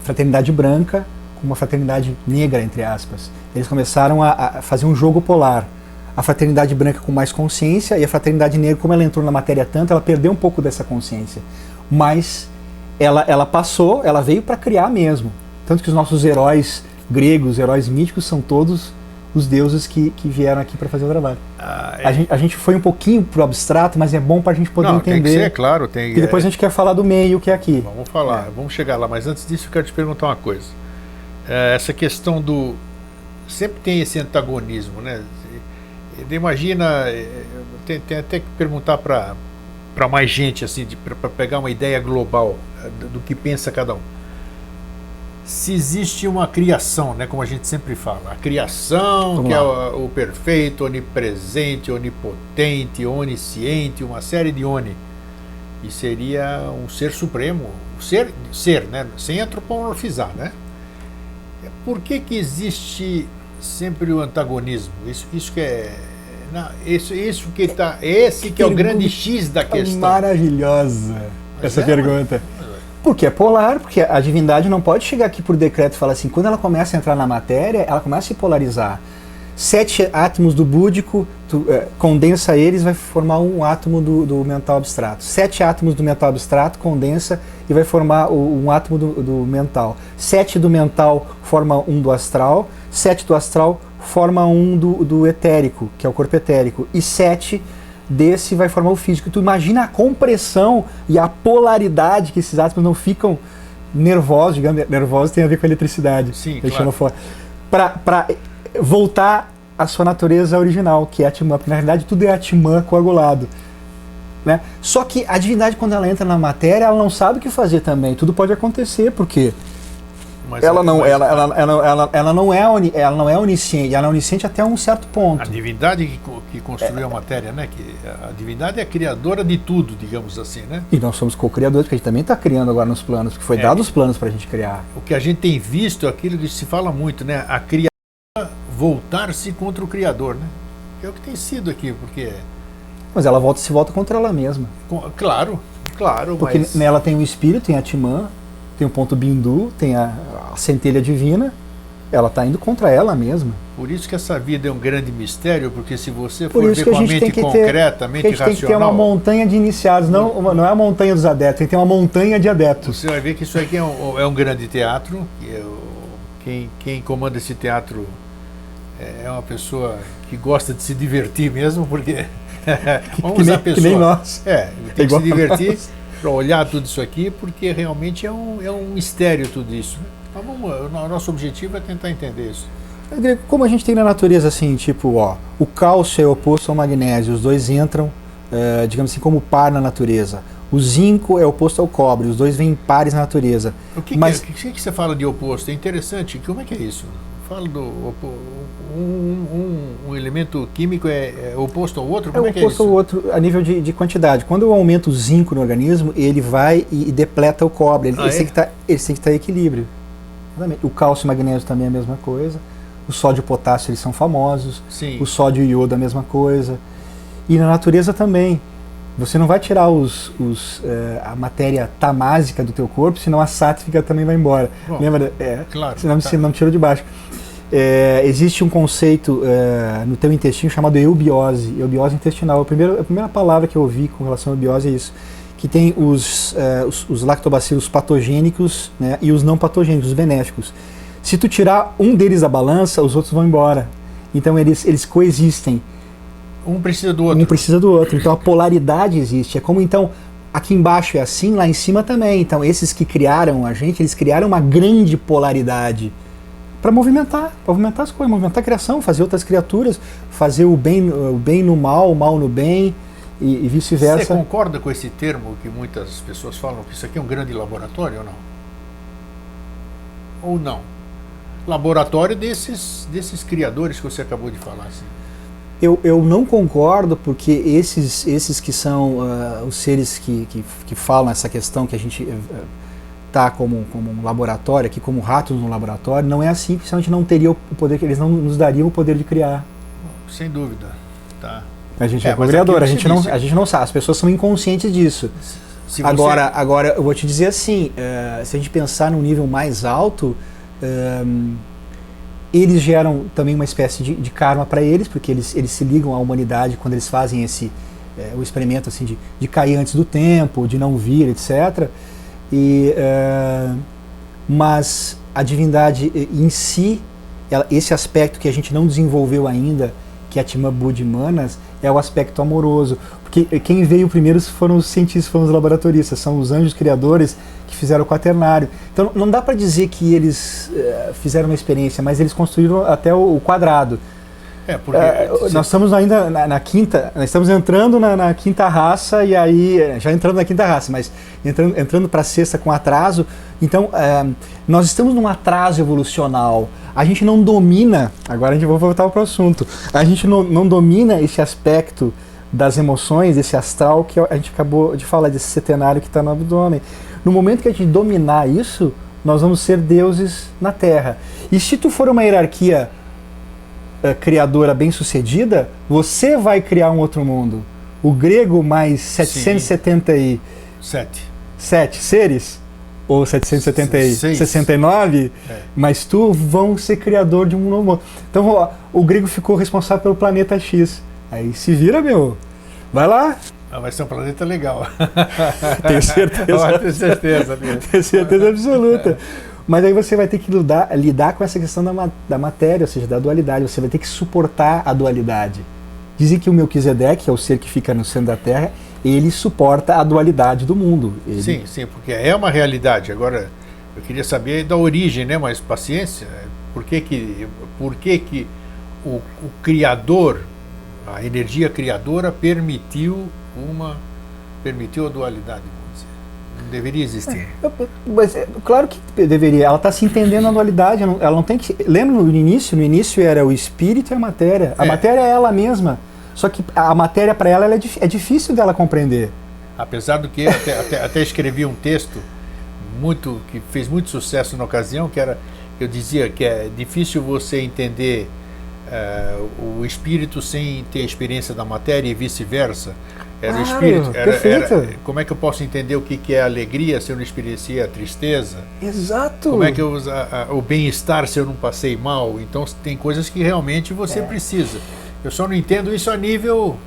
fraternidade branca com uma fraternidade negra, entre aspas. Eles começaram a fazer um jogo polar. A fraternidade branca com mais consciência e a fraternidade negra, como ela entrou na matéria tanto, ela perdeu um pouco dessa consciência. Mas ela passou, ela veio para criar mesmo. Tanto que os nossos heróis gregos, heróis míticos, são todos os deuses que vieram aqui para fazer o trabalho. A gente foi um pouquinho pro abstrato, mas é bom para a gente poder entender. Tem que ser, claro. E depois a gente quer falar do meio, que é aqui. Vamos falar, vamos chegar lá. Mas antes disso eu quero te perguntar uma coisa. Essa questão do... Sempre tem esse antagonismo, né? Imagina, tem até que perguntar para mais gente, assim, para pegar uma ideia global do que pensa cada um. Se existe uma criação, né, como a gente sempre fala, a criação, que é o perfeito, onipresente, onipotente, onisciente, uma série de oni, e seria um ser supremo, ser, né, sem antropomorfizar, né? Por que existe sempre o antagonismo? Isso que é... Não, isso que tá, esse que é o grande X da questão. Maravilhosa essa pergunta. Porque é polar, porque a divindade não pode chegar aqui por decreto e falar assim, quando ela começa a entrar na matéria, ela começa a se polarizar. 7 átomos do búdico, condensa eles, vai formar um átomo do mental abstrato. 7 átomos do mental abstrato, condensa e vai formar um átomo do mental. 7 do mental forma um do astral, 7 do astral forma um do etérico, que é o corpo etérico, e 7 desse vai formar o físico. Tu imagina a compressão e a polaridade que esses átomos não ficam nervosos, digamos, nervosos tem a ver com a eletricidade. Sim, claro. Para voltar à sua natureza original, que é Atman, porque na realidade tudo é Atman coagulado. Né? Só que a divindade, quando ela entra na matéria, ela não sabe o que fazer também. Tudo pode acontecer, porque ela não é onisciente, ela é onisciente até um certo ponto. A divindade que construiu a matéria, né? A divindade é a criadora de tudo, digamos assim, né? E nós somos co-criadores, porque a gente também está criando agora nos planos, porque foi dado os planos para a gente criar. O que a gente tem visto é aquilo que se fala muito, né? A criatura voltar-se contra o Criador, né? É o que tem sido aqui, porque... Mas ela se volta contra ela mesma. Claro, porque mas... nela tem o espírito, tem a Atman, tem o ponto Bindu, tem a centelha divina, ela está indo contra ela mesma. Por isso que essa vida é um grande mistério, porque se você for ver com a mente concreta, a mente racional... tem que ter uma montanha de iniciados, não é a montanha dos adeptos, tem que ter uma montanha de adeptos. Você vai ver que isso aqui é um grande teatro, quem comanda esse teatro é uma pessoa que gosta de se divertir mesmo, porque... que nem nós. Tem que se divertir para olhar tudo isso aqui, porque realmente é um mistério tudo isso. Então, o nosso objetivo é tentar entender isso. Como a gente tem na natureza, assim, tipo, o cálcio é oposto ao magnésio, os dois entram, digamos assim, como par na natureza. O zinco é oposto ao cobre, os dois vêm em pares na natureza. O que você fala de oposto? É interessante, como é que é isso? Fala do um elemento químico é oposto ao outro? Como é que é isso? Oposto ao outro a nível de quantidade. Quando eu aumento o zinco no organismo, ele vai e depleta o cobre. Ele tem que estar em equilíbrio. O cálcio e o magnésio também é a mesma coisa. O sódio e o potássio eles são famosos. Sim. O sódio e o iodo é a mesma coisa. E na natureza também. Você não vai tirar a matéria tamásica do teu corpo, senão a sátrica também vai embora. Bom, lembra? Claro. Senão você não tirou de baixo. Existe um conceito no teu intestino chamado eubiose. Eubiose intestinal. A primeira palavra que eu ouvi com relação à eubiose é isso. Que tem os lactobacilos patogênicos, né, e os não patogênicos, os benéficos. Se tu tirar um deles da balança, os outros vão embora. Então eles coexistem. Um precisa do outro. Um precisa do outro. Então a polaridade existe. É como então, aqui embaixo é assim, lá em cima também. Então esses que criaram a gente, eles criaram uma grande polaridade para movimentar as coisas, movimentar a criação, fazer outras criaturas, fazer o bem no mal, o mal no bem e vice-versa. Você concorda com esse termo que muitas pessoas falam que isso aqui é um grande laboratório ou não? Ou não? laboratório desses criadores que você acabou de falar. Assim. Eu não concordo, porque esses que são os seres que falam essa questão que a gente tá como um laboratório, aqui como ratos no laboratório, não é assim, porque senão a gente não teria o poder, eles não nos dariam o poder de criar. Sem dúvida. Tá. A gente é co-criador, a gente não sabe, as pessoas são inconscientes disso. Agora, eu vou te dizer assim, se a gente pensar num nível mais alto, eles geram também uma espécie de karma para eles, porque eles se ligam à humanidade quando eles fazem o experimento assim, de cair antes do tempo, de não vir, etc. Mas a divindade em si, esse aspecto que a gente não desenvolveu ainda, que é Atma Buddhi Manas, é o aspecto amoroso. Porque quem veio primeiro foram os cientistas, foram os laboratoristas, são os anjos criadores que fizeram o quaternário. Então não dá para dizer que eles fizeram uma experiência, mas eles construíram até o quadrado. Nós estamos ainda na quinta, nós estamos entrando na quinta raça, e aí, já entrando na quinta raça, mas entrando para a sexta com atraso. Então, nós estamos num atraso evolucional. A gente não domina, agora a gente vai voltar para o assunto, a gente não domina esse aspecto das emoções, esse astral que a gente acabou de falar, desse setenário que está no abdômen. No momento que a gente dominar isso, nós vamos ser deuses na Terra. E se tu for uma hierarquia criadora bem-sucedida, você vai criar um outro mundo. O grego mais 777 seres, ou 769, mas tu vão ser criador de um novo mundo. Então o grego ficou responsável pelo planeta X. Aí se vira, meu. Vai lá. Vai ser um planeta legal. Tenho certeza. Tenho certeza absoluta. Mas aí você vai ter que lidar com essa questão da matéria, ou seja, da dualidade. Você vai ter que suportar a dualidade. Dizem que o Melquisedeque, que é o ser que fica no centro da Terra, ele suporta a dualidade do mundo. Sim, porque é uma realidade. Agora, eu queria saber da origem, né? Mas paciência. Por que o Criador, a energia criadora, permitiu a dualidade? Não deveria existir. Mas claro que deveria. Ela está se entendendo a dualidade. Ela não tem que. Lembra no início? No início era o espírito e a matéria. A matéria é ela mesma. Só que a matéria para ela é difícil dela compreender. Apesar do que até escrevi um texto que fez muito sucesso na ocasião, eu dizia que é difícil você entender o espírito sem ter a experiência da matéria e vice-versa. O espírito. Como é que eu posso entender o que é alegria se eu não experienciei a tristeza? Exato. Como é que o bem-estar se eu não passei mal? Então tem coisas que realmente você precisa. Eu só não entendo isso a nível.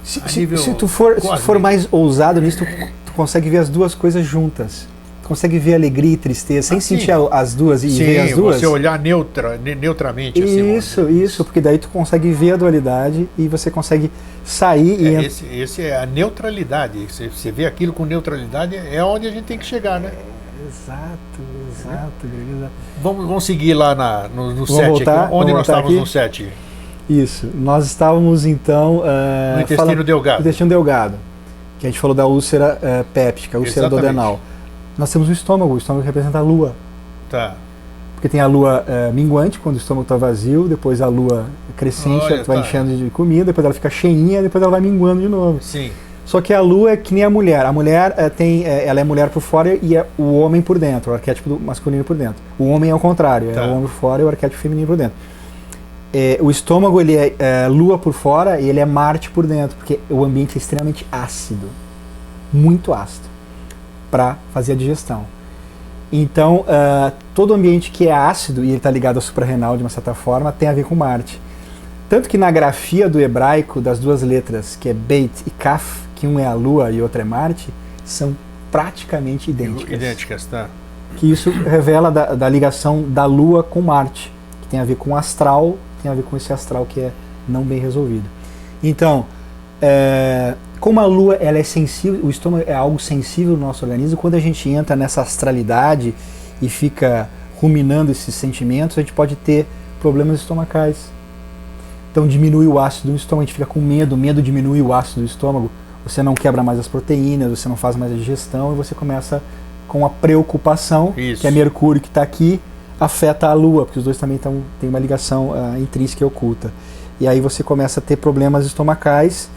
Se tu for mais ousado nisso, tu consegue ver as duas coisas juntas. Tu consegue ver alegria e tristeza sem sentir as duas e ver as duas. Você olhar neutramente. Isso, porque daí tu consegue ver a dualidade e você consegue sair. Esse é a neutralidade. Você vê aquilo com neutralidade, é onde a gente tem que chegar, né? Exato. Vamos seguir lá no 7 aqui. Onde nós estávamos no 7? Isso. Nós estávamos então no intestino delgado. No intestino delgado, que a gente falou da úlcera péptica, a úlcera duodenal. Nós temos o estômago que representa a lua. Tá. Porque tem a lua minguante, quando o estômago está vazio, depois a lua crescente, vai enchendo de comida, depois ela fica cheinha, depois ela vai minguando de novo. Sim. Só que a lua é que nem a mulher. A mulher ela é mulher por fora e é o homem por dentro, o arquétipo masculino por dentro. O homem é o contrário, é o homem por fora e o arquétipo feminino por dentro. O estômago ele é lua por fora e ele é Marte por dentro, porque o ambiente é extremamente ácido, muito ácido, para fazer a digestão. Então, todo ambiente que é ácido, e ele está ligado ao suprarrenal de uma certa forma, tem a ver com Marte. Tanto que na grafia do hebraico, das duas letras, que é Beit e Kaf, que um é a Lua e outro é Marte, são praticamente idênticas. Tá. Que isso revela da ligação da Lua com Marte, que tem a ver com o astral, tem a ver com esse astral que é não bem resolvido. Então, como a Lua ela é sensível, o estômago é algo sensível no nosso organismo, quando a gente entra nessa astralidade e fica ruminando esses sentimentos, a gente pode ter problemas estomacais. Então diminui o ácido no estômago, a gente fica com medo diminui o ácido do estômago, você não quebra mais as proteínas, você não faz mais a digestão e você começa com a preocupação, que é Mercúrio que está aqui, afeta a Lua, porque os dois também têm uma ligação intrínseca e oculta. E aí você começa a ter problemas estomacais,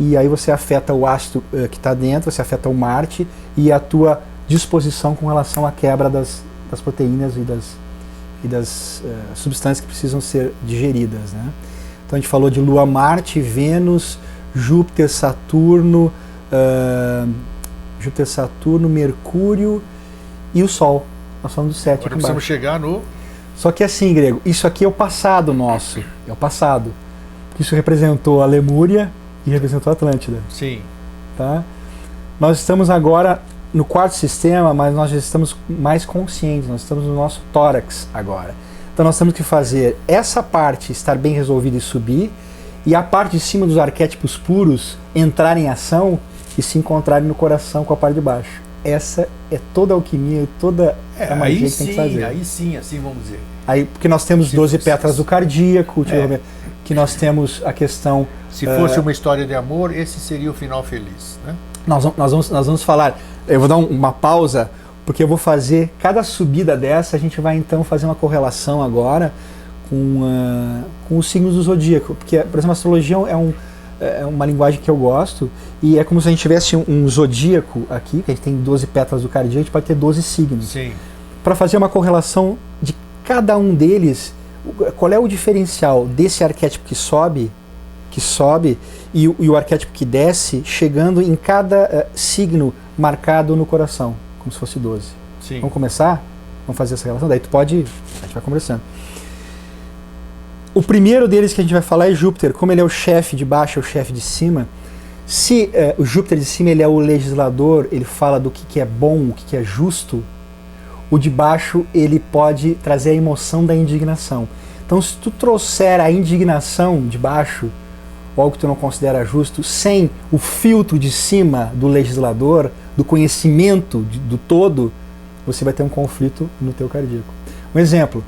e aí você afeta o ácido que está dentro, você afeta o Marte e a tua disposição com relação à quebra das proteínas e das substâncias que precisam ser digeridas, né? Então a gente falou de Lua, Marte, Vênus, Júpiter, Saturno, Mercúrio e o Sol. Nós falamos do 7 Agora aqui embaixo. precisamos chegar no... Só que assim, Grego, isso aqui é o passado nosso, é o passado. Isso representou a Lemúria e representou a Atlântida. Sim. Tá? Nós estamos agora no quarto sistema, mas nós já estamos mais conscientes, nós estamos no nosso tórax agora. Então nós temos que fazer essa parte estar bem resolvida e subir, e a parte de cima dos arquétipos puros entrar em ação e se encontrarem no coração com a parte de baixo. Essa é toda a alquimia e toda a magia que tem que fazer. Aí sim, assim vamos dizer. Aí, porque nós temos 12 pétalas do cardíaco, que nós temos a questão... Se fosse uma história de amor, esse seria o final feliz, né? Nós vamos falar, eu vou dar uma pausa, porque eu vou fazer, cada subida dessa, a gente vai então fazer uma correlação agora com os signos do zodíaco, porque, por exemplo, a astrologia é uma linguagem que eu gosto, e é como se a gente tivesse um zodíaco aqui, que a gente tem 12 pétalas do cardíaco, a gente pode ter 12 signos. Sim. Para fazer uma correlação de cada um deles, qual é o diferencial desse arquétipo que sobe e o arquétipo que desce, chegando em cada signo marcado no coração, como se fosse 12. Sim. Vamos começar? Vamos fazer essa relação? Daí a gente vai conversando. O primeiro deles que a gente vai falar é Júpiter. Como ele é o chefe de baixo, é o chefe de cima. Se o Júpiter de cima ele é o legislador, ele fala do que é bom, o que é justo, o de baixo ele pode trazer a emoção da indignação. Então se tu trouxer a indignação de baixo, ou algo que tu não considera justo, sem o filtro de cima do legislador, do conhecimento do todo, você vai ter um conflito no teu cardíaco. Um exemplo,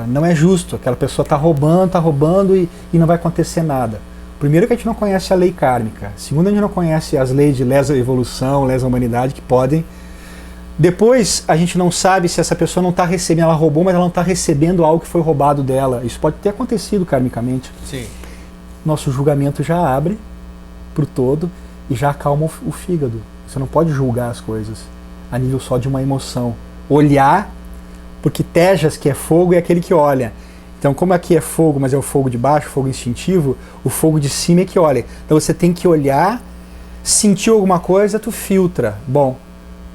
não é justo, aquela pessoa está roubando e não vai acontecer nada. Primeiro que a gente não conhece a lei kármica, segundo a gente não conhece as leis de lesa evolução, lesa humanidade que podem. Depois a gente não sabe se essa pessoa não está recebendo, ela roubou, mas ela não está recebendo algo que foi roubado dela. Isso pode ter acontecido karmicamente. Sim. Nosso julgamento já abre para o todo e já acalma o fígado. Você não pode julgar as coisas a nível só de uma emoção. Olhar, porque Tejas, que é fogo, é aquele que olha. Então, como aqui é fogo, mas é o fogo de baixo, fogo instintivo, o fogo de cima é que olha. Então você tem que olhar, sentiu alguma coisa, tu filtra. Bom,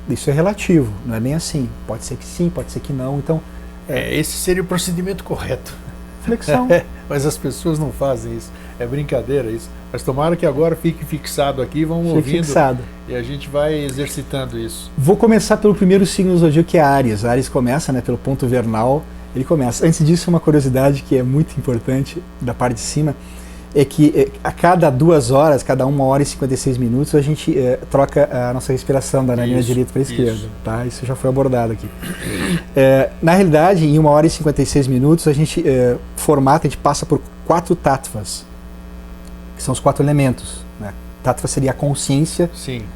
isso é relativo, não é bem assim. Pode ser que sim, pode ser que não. Então, esse seria o procedimento correto. Flexão. Mas as pessoas não fazem isso. É brincadeira isso. Mas tomara que agora fique fixado aqui, vamos ouvindo. Fixado. E a gente vai exercitando isso. Vou começar pelo primeiro signo do zodíaco, que é Áries. Áries começa, pelo ponto vernal. Ele começa. Antes disso, uma curiosidade que é muito importante da parte de cima é que a cada 2 horas, cada 1 hora e 56 minutos, a gente troca a nossa respiração da narina direita para a esquerda. Tá? Isso já foi abordado aqui. Na realidade, em 1 hora e 56 minutos, a gente a gente passa por 4 tattvas, que são os 4 elementos. Né? Tattva seria a consciência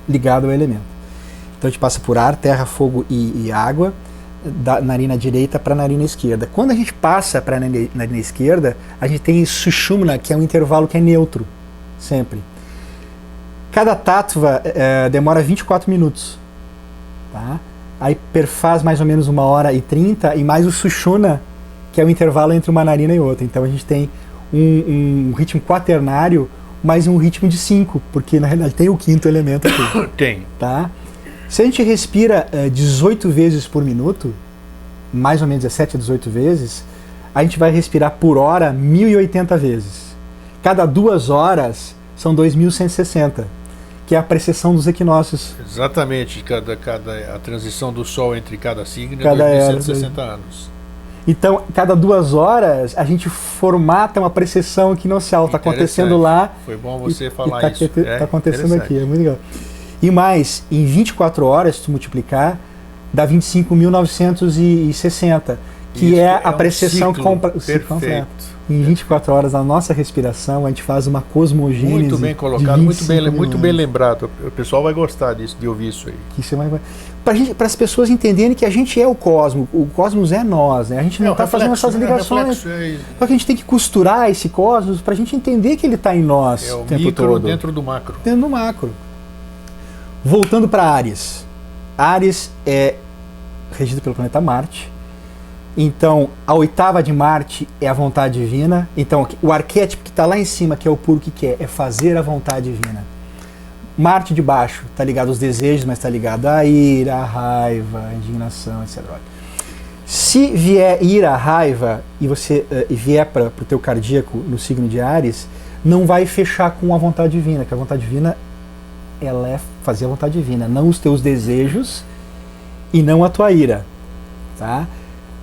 ligada ao elemento. Então a gente passa por ar, terra, fogo e água, da narina direita para a narina esquerda. Quando a gente passa para a narina esquerda, a gente tem Sushumna, que é um intervalo que é neutro, sempre. Cada tattva demora 24 minutos. Tá? Aí perfaz mais ou menos 1 hora e 30, e mais o Sushumna, que é o intervalo entre uma narina e outra. Então a gente tem um ritmo quaternário, mais um ritmo de 5, porque na realidade tem o 5º elemento aqui. Tem. Tá? Se a gente respira 18 vezes por minuto, mais ou menos 17 a 18 vezes, a gente vai respirar por hora 1080 vezes. Cada 2 horas são 2160, que é a precessão dos equinócios. Exatamente, a transição do Sol entre cada signo é 2160 anos. Então, cada 2 horas, a gente formata uma precessão equinocial. Está acontecendo lá. Foi bom você falar isso. Está acontecendo aqui, é muito legal. E mais, em 24 horas, se tu multiplicar, dá 25.960, que Isso, é a precessão ciclo completa. Em 24 horas, na nossa respiração, a gente faz uma cosmogênese. Muito bem colocado, muito bem lembrado. O pessoal vai gostar disso, de ouvir isso aí. Para as pessoas entenderem que a gente é o cosmos é nós, né? A gente não está fazendo essas ligações. Só que a gente tem que costurar esse cosmos para a gente entender que ele está em nós o tempo todo. Dentro do macro. Dentro do macro. Voltando para Áries. Áries é regido pelo planeta Marte. Então, a oitava de Marte é a vontade divina. Então, o arquétipo que está lá em cima, que é o puro que quer, é fazer a vontade divina. Marte de baixo está ligado aos desejos, mas está ligado à ira, à raiva, à indignação, etc. Se vier ira, raiva, e você vier para o teu cardíaco no signo de Áries, não vai fechar com a vontade divina, que a vontade divina ela é fazer a vontade divina, não os teus desejos e não a tua ira. Tá?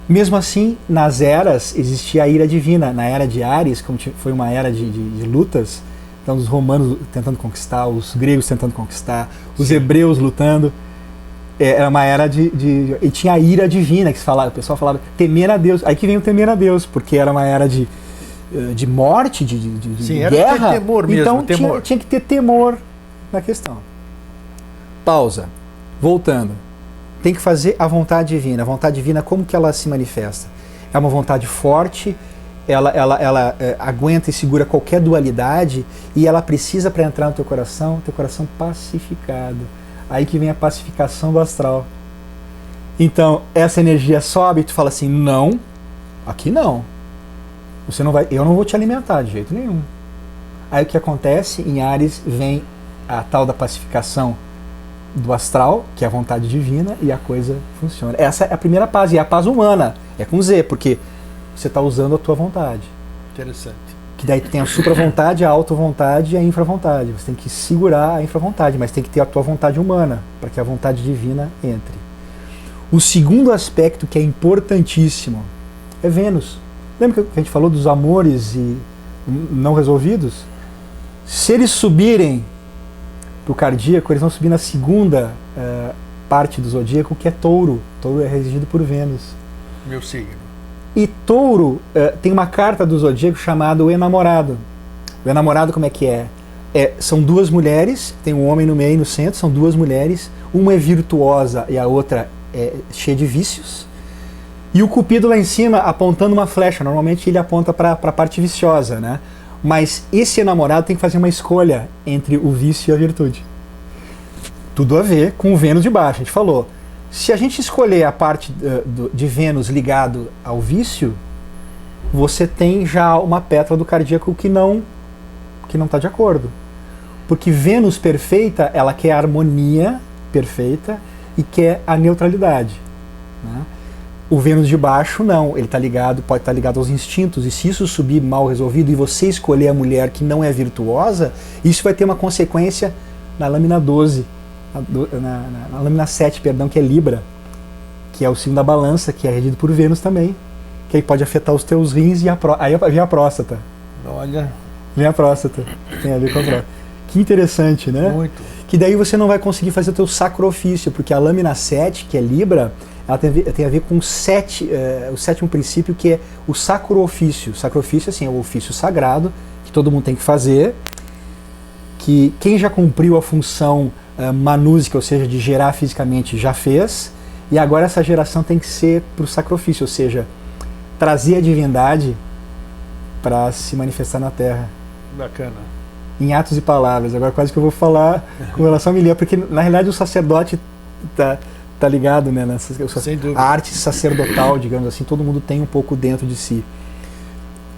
Mesmo assim, nas eras existia a ira divina. Na era de Áries, como foi uma era de lutas, então os romanos tentando conquistar, os gregos tentando conquistar, os hebreus lutando, era uma era e tinha a ira divina, que o pessoal falava temer a Deus. Aí que vem o temer a Deus, porque era uma era de morte, de guerra. Era temor mesmo, então temor. Tinha que ter temor na questão. Pausa. Voltando. Tem que fazer a vontade divina. A vontade divina, como que ela se manifesta? É uma vontade forte, ela aguenta e segura qualquer dualidade e ela precisa, para entrar no teu coração pacificado. Aí que vem a pacificação do astral. Então, essa energia sobe e tu fala assim, não, aqui não. Você não vai, eu não vou te alimentar de jeito nenhum. Aí o que acontece? Em Áries vem a tal da pacificação do astral, que é a vontade divina, e a coisa funciona. Essa é a primeira paz, e é a paz humana, é com Z, porque você está usando a tua vontade. Interessante. Que daí tu tem a supra-vontade, a auto-vontade e a infra-vontade. Você tem que segurar a infra-vontade, mas tem que ter a tua vontade humana, para que a vontade divina entre. O segundo aspecto que é importantíssimo é Vênus. Lembra que a gente falou dos amores e não resolvidos? Se eles subirem para o cardíaco, eles vão subir na segunda parte do zodíaco, que é Touro. Touro é regido por Vênus. Meu signo. E Touro tem uma carta do zodíaco chamada o enamorado. O enamorado como é que é? São duas mulheres, tem um homem no meio e no centro, são duas mulheres. Uma é virtuosa e a outra é cheia de vícios. E o Cupido lá em cima apontando uma flecha. Normalmente ele aponta para a parte viciosa, né? Mas esse enamorado tem que fazer uma escolha entre o vício e a virtude. Tudo a ver com o Vênus de baixo. A gente falou, se a gente escolher a parte de Vênus ligado ao vício, você tem já uma pétala do cardíaco que não está de acordo. Porque Vênus perfeita, ela quer a harmonia perfeita e quer a neutralidade. Né? O Vênus de baixo não, ele pode estar ligado aos instintos, e se isso subir mal resolvido e você escolher a mulher que não é virtuosa, isso vai ter uma consequência na lâmina 12, na lâmina 7, perdão, que é Libra, que é o signo da balança, que é regido por Vênus também, que aí pode afetar os teus rins e aí vem a próstata. Olha. Vem a próstata, tem a ver com a próstata. Que interessante, né? Muito. Que daí você não vai conseguir fazer o teu sacro-ofício, porque a lâmina 7, que é Libra, ela tem a ver com o sétimo princípio, que é o sacro-ofício. Sacro-ofício, assim, é o ofício sagrado, que todo mundo tem que fazer, que quem já cumpriu a função manúsica, ou seja, de gerar fisicamente, já fez, e agora essa geração tem que ser para o sacro-ofício, ou seja, trazer a divindade para se manifestar na Terra. Bacana. Em atos e palavras. Agora quase que eu vou falar com relação a Milian, porque na realidade o sacerdote tá ligado, né, a arte sacerdotal, digamos assim, todo mundo tem um pouco dentro de si.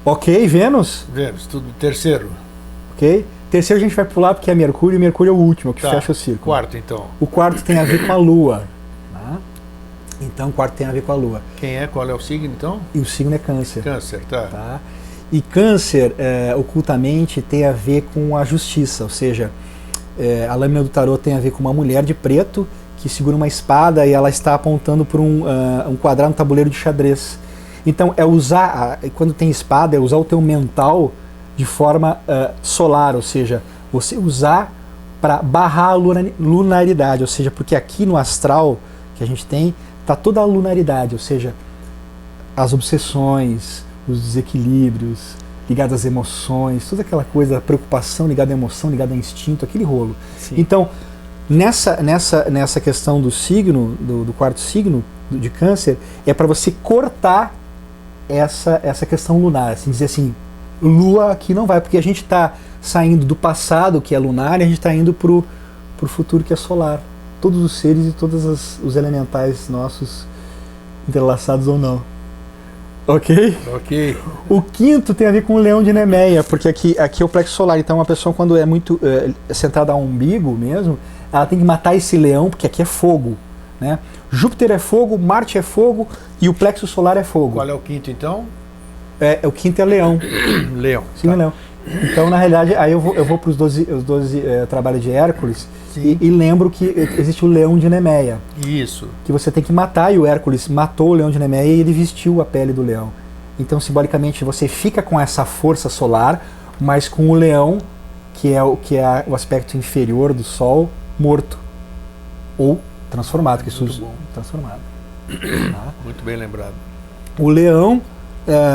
Ok, Vênus? Vênus, tudo terceiro. Ok. Terceiro a gente vai pular porque é Mercúrio, e Mercúrio é o último, que fecha o círculo. Quarto, então. O quarto tem a ver com a Lua. Né? Então o quarto tem a ver com a Lua. Qual é o signo, então? E o signo é Câncer. Câncer, tá? E Câncer, ocultamente, tem a ver com a justiça, ou seja, a lâmina do tarô tem a ver com uma mulher de preto que segura uma espada e ela está apontando para um quadrado no tabuleiro de xadrez. Então, quando tem espada, é usar o teu mental de forma solar, ou seja, você usar para barrar a lunaridade, ou seja, porque aqui no astral que a gente tem, está toda a lunaridade, ou seja, as obsessões, os desequilíbrios ligados às emoções, toda aquela coisa, a preocupação ligada à emoção, ligada a instinto, aquele rolo. Sim. Então, nessa questão do signo, do quarto signo de Câncer, é para você cortar essa questão lunar, assim, dizer assim, Lua aqui não vai, porque a gente está saindo do passado, que é lunar, e a gente está indo para o futuro, que é solar. Todos os seres e todos os elementais nossos, entrelaçados ou não. Ok? Ok. O quinto tem a ver com o leão de Nemeia, porque aqui é o plexo solar. Então, uma pessoa, quando é muito centrada ao umbigo mesmo, ela tem que matar esse leão, porque aqui é fogo. Né? Júpiter é fogo, Marte é fogo e o plexo solar é fogo. Qual é o quinto, então? O quinto é leão. Leão. Sim, tá. Leão. Então, na realidade, aí eu vou para os 12 trabalhos de Hércules e lembro que existe o leão de Nemeia. Isso. Que você tem que matar, e o Hércules matou o leão de Nemeia e ele vestiu a pele do leão. Então, simbolicamente, você fica com essa força solar, mas com o leão, que é o aspecto inferior do Sol, morto. Ou transformado, que surge transformado. Tá? Muito bem lembrado. O leão,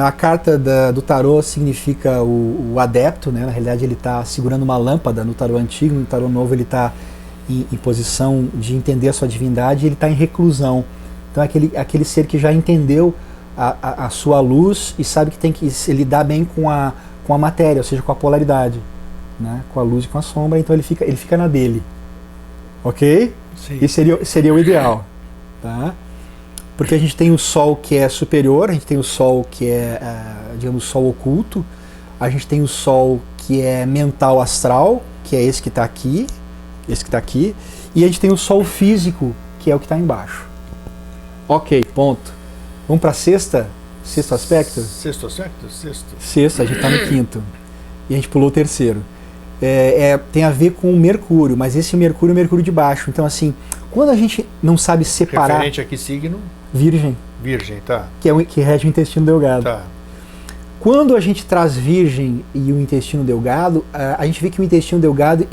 a carta do tarô significa o adepto, né? Na realidade ele está segurando uma lâmpada no tarô antigo, no tarô novo ele está em posição de entender a sua divindade, ele está em reclusão. Então é aquele ser que já entendeu a sua luz e sabe que tem que se lidar bem com a matéria, ou seja, com a polaridade, né? Com a luz e com a sombra, então ele fica na dele. Ok? Sim. Isso seria o ideal. Tá? Porque a gente tem o Sol que é superior, a gente tem o Sol que é, digamos, Sol oculto, a gente tem o Sol que é mental astral, que é esse que está aqui, e a gente tem o Sol físico, que é o que está embaixo. Ok, ponto. Vamos para sexto aspecto? Sexto aspecto? Sexto, a gente está no quinto. E a gente pulou o terceiro. Tem a ver com o Mercúrio, mas esse Mercúrio é o Mercúrio de baixo. Então, assim, quando a gente não sabe separar... Referente a que signo? Virgem. Virgem, tá. Que rege o intestino delgado. Tá. Quando a gente traz Virgem e o intestino delgado, a gente vê que o intestino delgado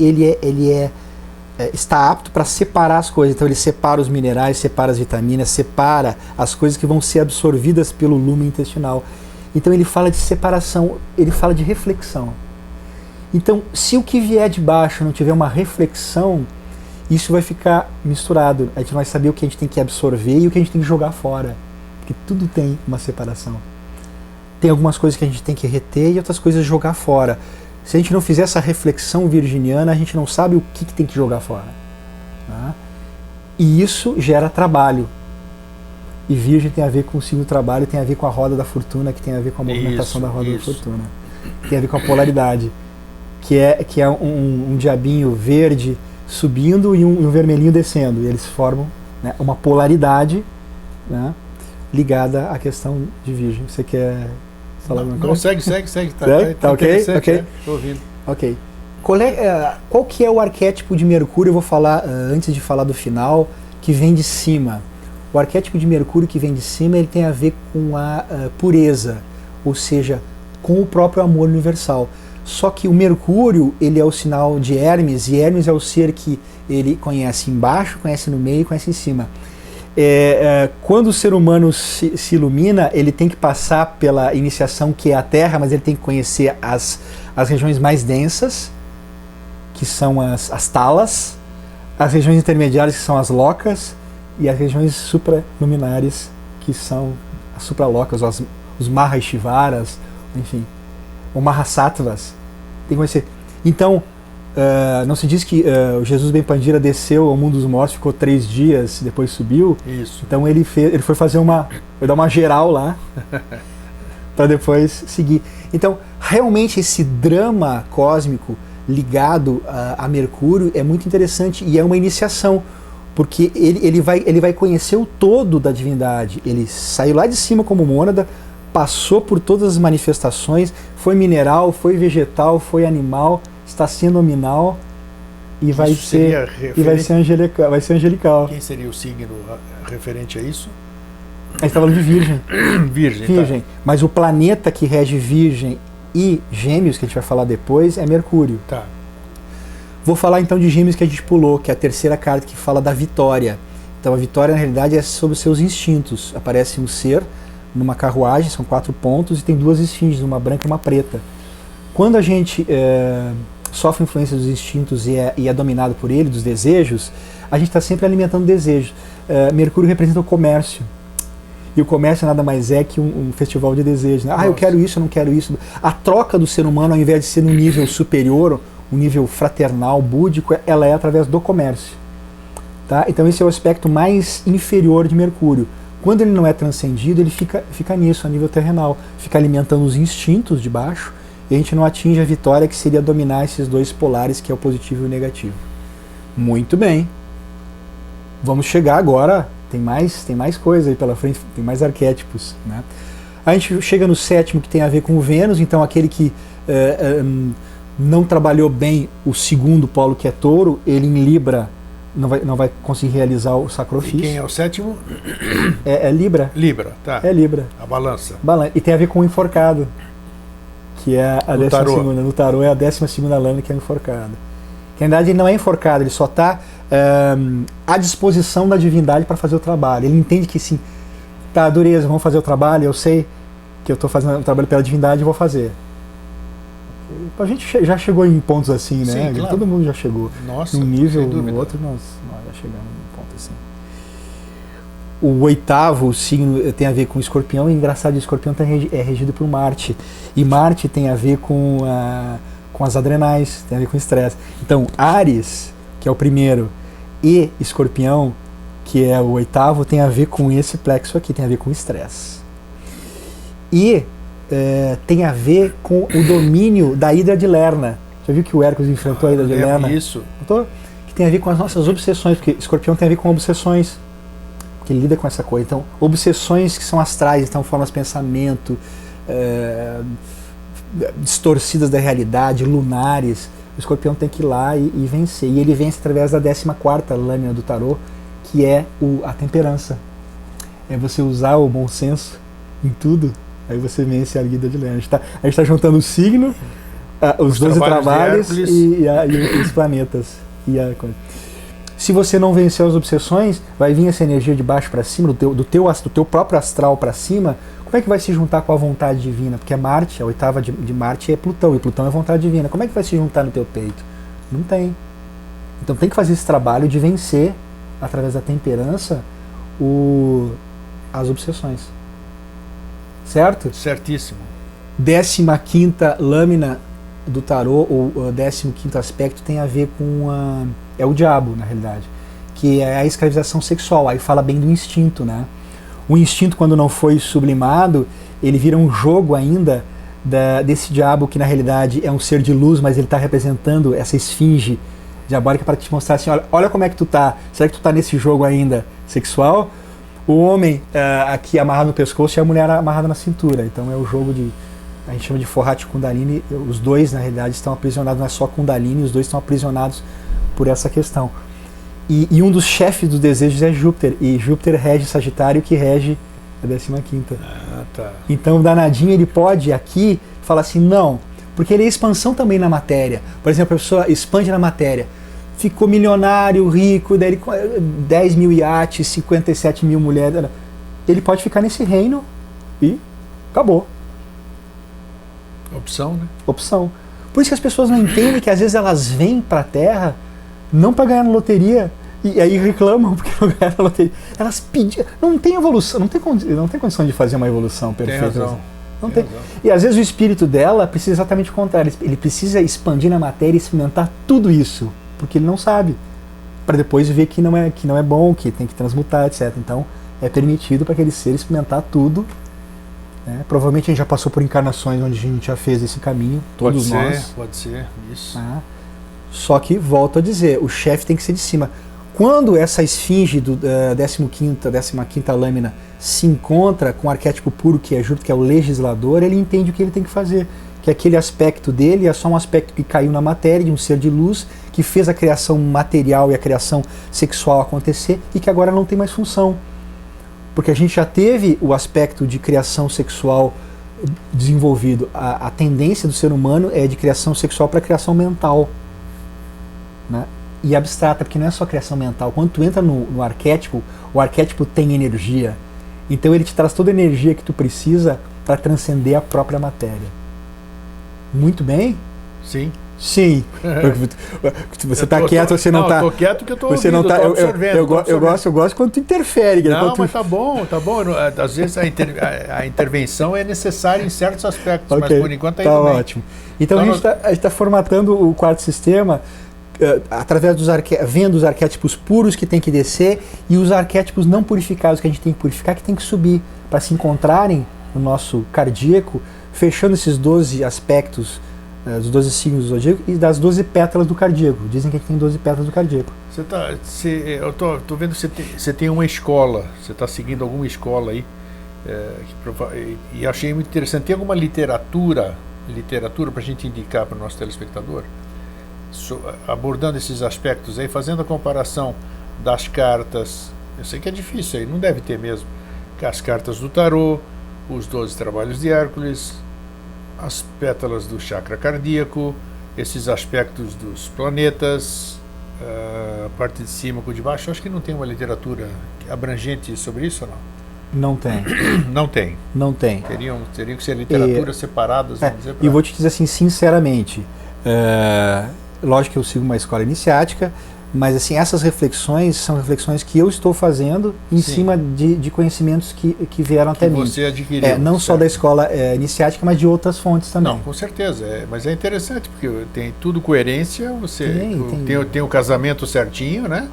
está apto para separar as coisas. Então ele separa os minerais, separa as vitaminas, separa as coisas que vão ser absorvidas pelo lume intestinal. Então ele fala de separação, ele fala de reflexão. Então, se o que vier de baixo não tiver uma reflexão, isso vai ficar misturado. A gente não vai saber o que a gente tem que absorver e o que a gente tem que jogar fora. Porque tudo tem uma separação. Tem algumas coisas que a gente tem que reter e outras coisas jogar fora. Se a gente não fizer essa reflexão virginiana, a gente não sabe o que tem que jogar fora. Tá? E isso gera trabalho. E Virgem tem a ver com o signo do trabalho, tem a ver com a roda da fortuna, que tem a ver com a movimentação da roda da fortuna. Tem a ver com a polaridade. Que é um diabinho verde subindo e um vermelhinho descendo. E eles formam, né, uma polaridade, né, ligada à questão de Virgem. Você quer falar alguma coisa? Não, segue. Tá ok? Ok. Estou ouvindo. Ok. Qual que é o arquétipo de Mercúrio? Eu vou falar, antes de falar do final, que vem de cima. O arquétipo de Mercúrio que vem de cima, ele tem a ver com a pureza, ou seja, com o próprio amor universal. Só que o Mercúrio, ele é o sinal de Hermes, e Hermes é o ser que ele conhece embaixo, conhece no meio e conhece em cima. Quando o ser humano se ilumina, ele tem que passar pela iniciação que é a Terra, mas ele tem que conhecer as regiões mais densas, que são as talas, as regiões intermediárias, que são as locas, e as regiões supraluminares, que são as supralocas, os Mahashivaras, enfim. O Mahasattvas, tem que conhecer. Então, não se diz que o Jesus Ben Pandira desceu ao mundo dos mortos, ficou 3 dias, depois subiu. Isso. Então ele foi fazer foi dar uma geral lá, para depois seguir. Então, realmente esse drama cósmico ligado a Mercúrio é muito interessante e é uma iniciação, porque ele vai conhecer o todo da divindade. Ele saiu lá de cima como mônada, passou por todas as manifestações, foi mineral, foi vegetal, foi animal, está sendo nominal e vai ser angelical. Quem seria o signo referente a isso? A gente está falando de Virgem. Virgem. Tá. Mas o planeta que rege Virgem e Gêmeos, que a gente vai falar depois, é Mercúrio. Tá. Vou falar então de Gêmeos, que a gente pulou, que é a terceira carta que fala da vitória. Então a vitória na realidade é sobre os seus instintos. Aparece um ser numa carruagem, são 4 pontos, e tem 2 esfinges, uma branca e uma preta. Quando a gente sofre influência dos instintos e é dominado por ele, dos desejos, a gente está sempre alimentando desejos. Mercúrio representa o comércio. E o comércio nada mais é que um festival de desejos. Né? Eu quero isso, eu não quero isso. A troca do ser humano, ao invés de ser num nível superior, um nível fraternal, búdico, ela é através do comércio. Tá? Então esse é o aspecto mais inferior de Mercúrio. Quando ele não é transcendido, ele fica nisso, a nível terrenal. Fica alimentando os instintos de baixo, e a gente não atinge a vitória, que seria dominar esses 2 polares, que é o positivo e o negativo. Muito bem. Vamos chegar agora, tem mais coisa aí pela frente, tem mais arquétipos. Né? A gente chega no 7º, que tem a ver com o Vênus, então aquele que não trabalhou bem o 2º polo, que é Touro, ele em Libra não vai conseguir realizar o sacrifício. E quem é o 7º? É Libra. Libra, tá. É Libra. A balança. E tem a ver com o enforcado, que é a 12ª. No tarô é a 12ª lâmina, que é o enforcado. Que na verdade ele não é enforcado, ele só está à disposição da divindade para fazer o trabalho. Ele entende que sim, tá, dureza, vamos fazer o trabalho, eu sei que eu estou fazendo o trabalho pela divindade e vou fazer. A gente já chegou em pontos assim, né? Sim, claro. Todo mundo já chegou. Nossa, num nível, no outro, nós já chegamos num ponto assim. O 8º signo tem a ver com o Escorpião, e engraçado, o Escorpião é regido por Marte. E Marte tem a ver com as adrenais, tem a ver com o estresse. Então, Áries, que é o primeiro, e Escorpião, que é o 8º, tem a ver com esse plexo aqui, tem a ver com o estresse. E tem a ver com o domínio da Hidra de Lerna. Já viu que o Hércules enfrentou a Hidra de Lerna? Isso. Que tem a ver com as nossas obsessões, porque Escorpião tem a ver com obsessões, porque ele lida com essa coisa. Então, obsessões que são astrais, então formas de pensamento, distorcidas da realidade, lunares. O Escorpião tem que ir lá e vencer. E ele vence através da 14ª lâmina do tarô, que é a temperança. É você usar o bom senso em tudo. Aí você vence a Hidra de Lerna. A gente está juntando o signo, os 12 trabalhos e os planetas. Se você não vencer as obsessões, vai vir essa energia de baixo para cima, do teu próprio astral para cima. Como é que vai se juntar com a vontade divina? Porque Marte, a 8ª de Marte é Plutão, e Plutão é vontade divina. Como é que vai se juntar no teu peito? Não tem. Então tem que fazer esse trabalho de vencer, através da temperança, as obsessões. Certo? Certíssimo. 15ª lâmina do tarô, ou 15º aspecto, tem a ver com é o diabo, na realidade, que é a escravização sexual. Aí fala bem do instinto, né? O instinto, quando não foi sublimado, ele vira um jogo ainda desse diabo, que na realidade é um ser de luz, mas ele está representando essa esfinge diabólica para te mostrar assim, olha como é que tu tá. Será que tu tá nesse jogo ainda sexual? O homem aqui amarrado no pescoço e a mulher amarrada na cintura. Então é o jogo a gente chama de Forrati Kundalini. Os dois, na realidade, estão aprisionados, não é só Kundalini, os dois estão aprisionados por essa questão. E um dos chefes dos desejos é Júpiter, e Júpiter rege Sagitário, que rege a 15ª. Tá. Então o danadinho, ele pode aqui falar assim, não, porque ele é expansão também na matéria. Por exemplo, a pessoa expande na matéria, ficou milionário, rico, daí ele, 10 mil iates, 57 mil mulheres, ele pode ficar nesse reino e acabou. Opção, né? Opção. Por isso que as pessoas não entendem que às vezes elas vêm para a Terra não para ganhar na loteria, e aí reclamam porque não ganharam na loteria. Elas pediam, não tem evolução, não tem condição de fazer uma evolução perfeita. Tem razão. Não tem. E às vezes o espírito dela precisa exatamente o contrário, ele precisa expandir na matéria e experimentar tudo isso, porque ele não sabe, para depois ver que não é bom, que tem que transmutar, etc. Então é permitido para aquele ser experimentar tudo. Né? Provavelmente a gente já passou por encarnações onde a gente já fez esse caminho, todos nós. Pode ser, isso. Só que, volto a dizer, o chefe tem que ser de cima. Quando essa esfinge do 15ª lâmina se encontra com o arquétipo puro, que é Júpiter, que é o legislador, ele entende o que ele tem que fazer. Que aquele aspecto dele é só um aspecto que caiu na matéria, de um ser de luz, que fez a criação material e a criação sexual acontecer, e que agora não tem mais função. Porque a gente já teve o aspecto de criação sexual desenvolvido. A tendência do ser humano é de criação sexual para criação mental. Né? E abstrata, porque não é só criação mental. Quando tu entra no arquétipo, o arquétipo tem energia. Então ele te traz toda a energia que tu precisa para transcender a própria matéria. Muito bem? Sim. Sim. Você está quieto, você não está. Não, estou quieto que eu estou ouvindo, não tá, eu gosto quando tu interfere. Não, mas tá bom. Às vezes a intervenção é necessária em certos aspectos, okay, mas por enquanto está indo bem. Ótimo. Então a gente está formatando o quarto sistema através vendo os arquétipos puros que tem que descer e os arquétipos não purificados que a gente tem que purificar, que tem que subir para se encontrarem no nosso cardíaco, fechando esses 12 aspectos dos 12 signos do zodíaco e das 12 pétalas do cardíaco. Dizem que tem 12 pétalas do cardíaco. Eu tô vendo que você tem uma escola, você está seguindo alguma escola aí, e achei muito interessante. Tem alguma literatura para a gente indicar para o nosso telespectador, abordando esses aspectos aí, fazendo a comparação das cartas? Eu sei que é difícil aí, não deve ter mesmo. As cartas do tarô, os 12 trabalhos de Hércules, as pétalas do chakra cardíaco, esses aspectos dos planetas, a parte de cima com de baixo. Acho que não tem uma literatura abrangente sobre isso ou não? Não tem. Não tem? Não tem. Teriam que ser literaturas separadas, vamos dizer. E vou te dizer assim, sinceramente, lógico que eu sigo uma escola iniciática, mas assim, essas reflexões são reflexões que eu estou fazendo em cima de conhecimentos que vieram até mim. Você adquiriu. Não só da escola iniciática, mas de outras fontes também. Não, com certeza. Mas é interessante, porque tem tudo coerência, tem o casamento certinho, né?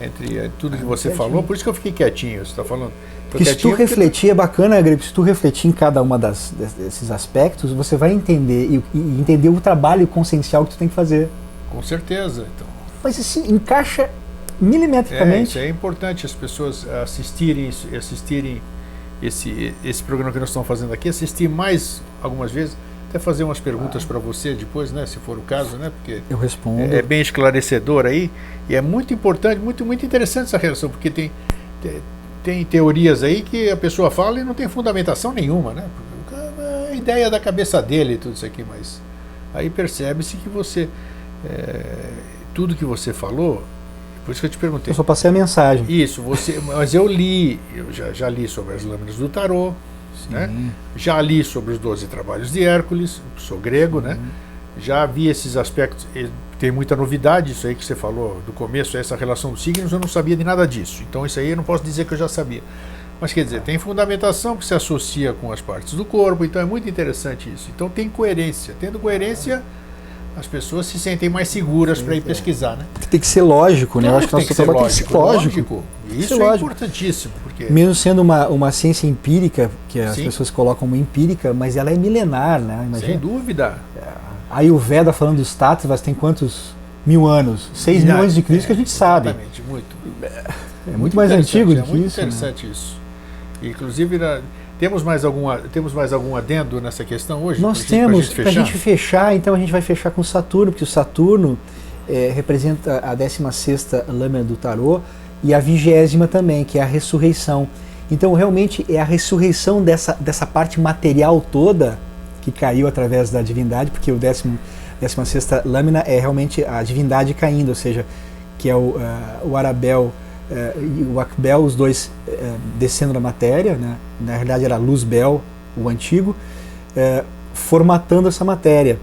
Entre tudo que você falou, por isso que eu fiquei quietinho, você está falando. Porque se tu refletir, é bacana, Greg, se tu refletir em cada uma desses aspectos, você vai entender e entender o trabalho consciencial que tu tem que fazer. Com certeza. Então. Mas assim, encaixa milimetricamente. Isso é importante as pessoas assistirem esse programa que nós estamos fazendo aqui, assistir mais algumas vezes, até fazer umas perguntas para você depois, né, se for o caso, né, porque eu respondo. É bem esclarecedor aí, e é muito importante, muito interessante essa relação, porque tem teorias aí que a pessoa fala e não tem fundamentação nenhuma, né, é a ideia da cabeça dele e tudo isso aqui, mas aí percebe-se que você tudo que você falou, por isso que eu te perguntei. Eu só passei a mensagem. Isso, mas eu já li sobre as lâminas do tarô, né? Já li sobre os 12 trabalhos de Hércules, sou grego, né? Já vi esses aspectos, tem muita novidade, isso aí que você falou do começo, essa relação dos signos, eu não sabia de nada disso, então isso aí eu não posso dizer que eu já sabia. Mas quer dizer, tem fundamentação que se associa com as partes do corpo, então é muito interessante isso. Então tem coerência, tendo coerência, as pessoas se sentem mais seguras para ir pesquisar, né? Tem que ser lógico, né? Eu acho que nosso trabalho tem que ser lógico. Isso é importantíssimo. Porque... Mesmo sendo uma ciência empírica, que as pessoas colocam como empírica, mas ela é milenar, né? Imagina. Sem dúvida. Aí o Veda falando dos Tattvas tem quantos mil anos? 6 mil antes de Cristo que a gente sabe. Exatamente, muito. É muito mais antigo do que isso. É muito interessante isso. Inclusive... Temos mais algum adendo nessa questão hoje? Nós temos, para a gente fechar, então a gente vai fechar com Saturno, porque o Saturno representa a 16ª lâmina do tarô e a 20ª também, que é a ressurreição. Então realmente é a ressurreição dessa parte material toda que caiu através da divindade, porque o 16ª lâmina é realmente a divindade caindo, ou seja, que é o Arabel e o Akbel, os dois descendo da matéria, né? Na realidade era Luz-Bel, o antigo, formatando essa matéria.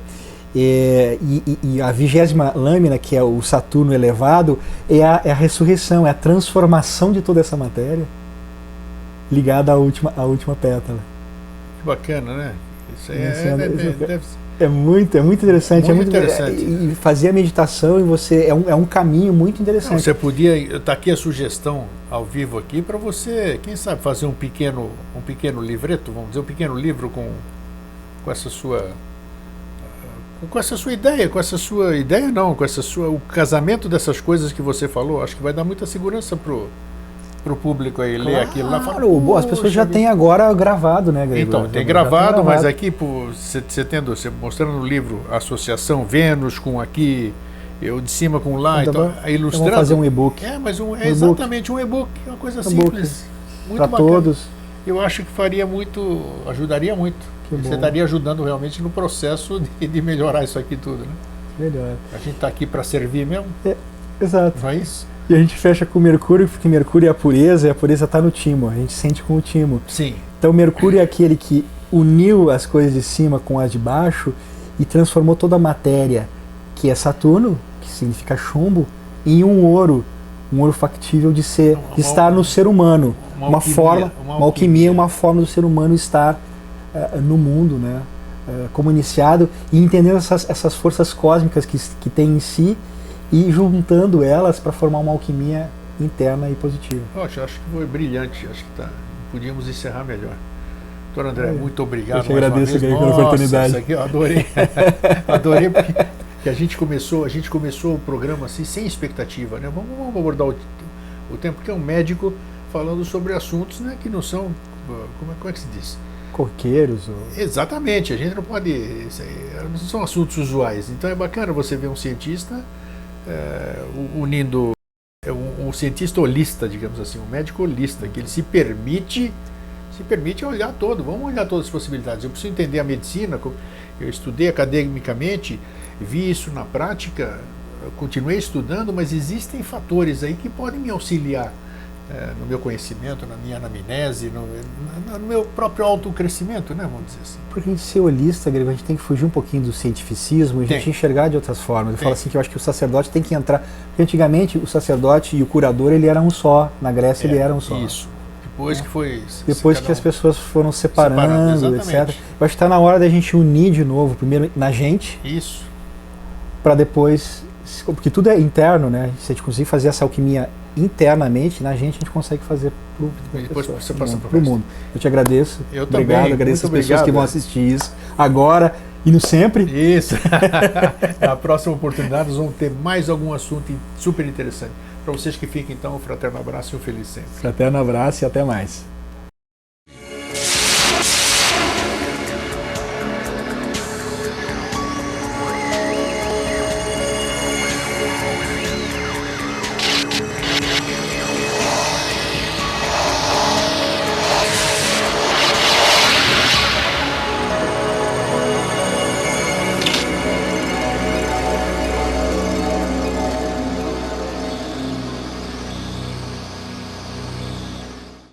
E a 20ª lâmina, que é o Saturno elevado, é a ressurreição, é a transformação de toda essa matéria ligada à última pétala. Que bacana, né? Isso aí é muito interessante. Muito interessante. E fazer a meditação e você é um caminho muito interessante. Não, você podia, tá aqui a sugestão ao vivo aqui para você, quem sabe, fazer um pequeno livreto, vamos dizer, um pequeno livro com essa sua ideia, o casamento dessas coisas que você falou. Acho que vai dar muita segurança pro público aí, ler aquilo lá. As pessoas já têm agora gravado, né, Gregor? Então, tem gravado, mas aqui, você mostrando no livro a associação Vênus com aqui, eu de cima com lá, então ilustrando. Vamos fazer um e-book. Exatamente, um e-book, uma coisa simples, muito bacana. Para todos. Eu acho que ajudaria muito. Você estaria ajudando realmente no processo de melhorar isso aqui tudo, né? Melhor. A gente está aqui para servir mesmo. Exato. Não é isso? E a gente fecha com Mercúrio, porque Mercúrio é a pureza, e a pureza está no timo, a gente sente com o timo. Sim. Então Mercúrio é aquele que uniu as coisas de cima com as de baixo e transformou toda a matéria, que é Saturno, que significa chumbo, em um ouro factível de ser, de estar no ser humano. Uma alquimia, uma forma do ser humano estar no mundo, né? Como iniciado, e entendendo essas forças cósmicas que tem em si e juntando elas para formar uma alquimia interna e positiva. Poxa, acho que foi brilhante, acho que podíamos encerrar melhor. Doutor André, muito obrigado. Eu te agradeço pela oportunidade. Isso aqui eu adorei. Adorei porque a gente começou o programa assim sem expectativa, né? Vamos abordar o tempo, que é um médico falando sobre assuntos, né, que não são, como é que se diz? Corriqueiros. Exatamente, a gente não pode, não são assuntos usuais. Então é bacana você ver um cientista unindo um cientista holista, digamos assim, um médico holista, que ele se permite olhar vamos olhar todas as possibilidades. Eu preciso entender a medicina, eu estudei academicamente, vi isso na prática, continuei estudando, mas existem fatores aí que podem me auxiliar no meu conhecimento, na minha anamnese, no meu próprio autocrescimento, né, vamos dizer assim. Porque a gente ser holista, Grego, a gente tem que fugir um pouquinho do cientificismo e a gente enxergar de outras formas. Eu falo assim que eu acho que o sacerdote tem que entrar, porque antigamente o sacerdote e o curador, ele era um só, na Grécia ele era um só. Isso. Depois que foi... Depois que as pessoas foram separando, etc. Eu acho que está na hora da gente unir de novo, primeiro na gente. Isso. Para depois... Porque tudo é interno, né? Se a gente conseguir fazer essa alquimia internamente, na gente a gente consegue fazer para o mundo. Eu te agradeço. Eu obrigado, também. Agradeço as pessoas que vão assistir isso agora e no sempre. Isso. Na próxima oportunidade nós vamos ter mais algum assunto super interessante. Para vocês que fiquem, então, um fraterno abraço e um feliz sempre. Fraterno abraço e até mais.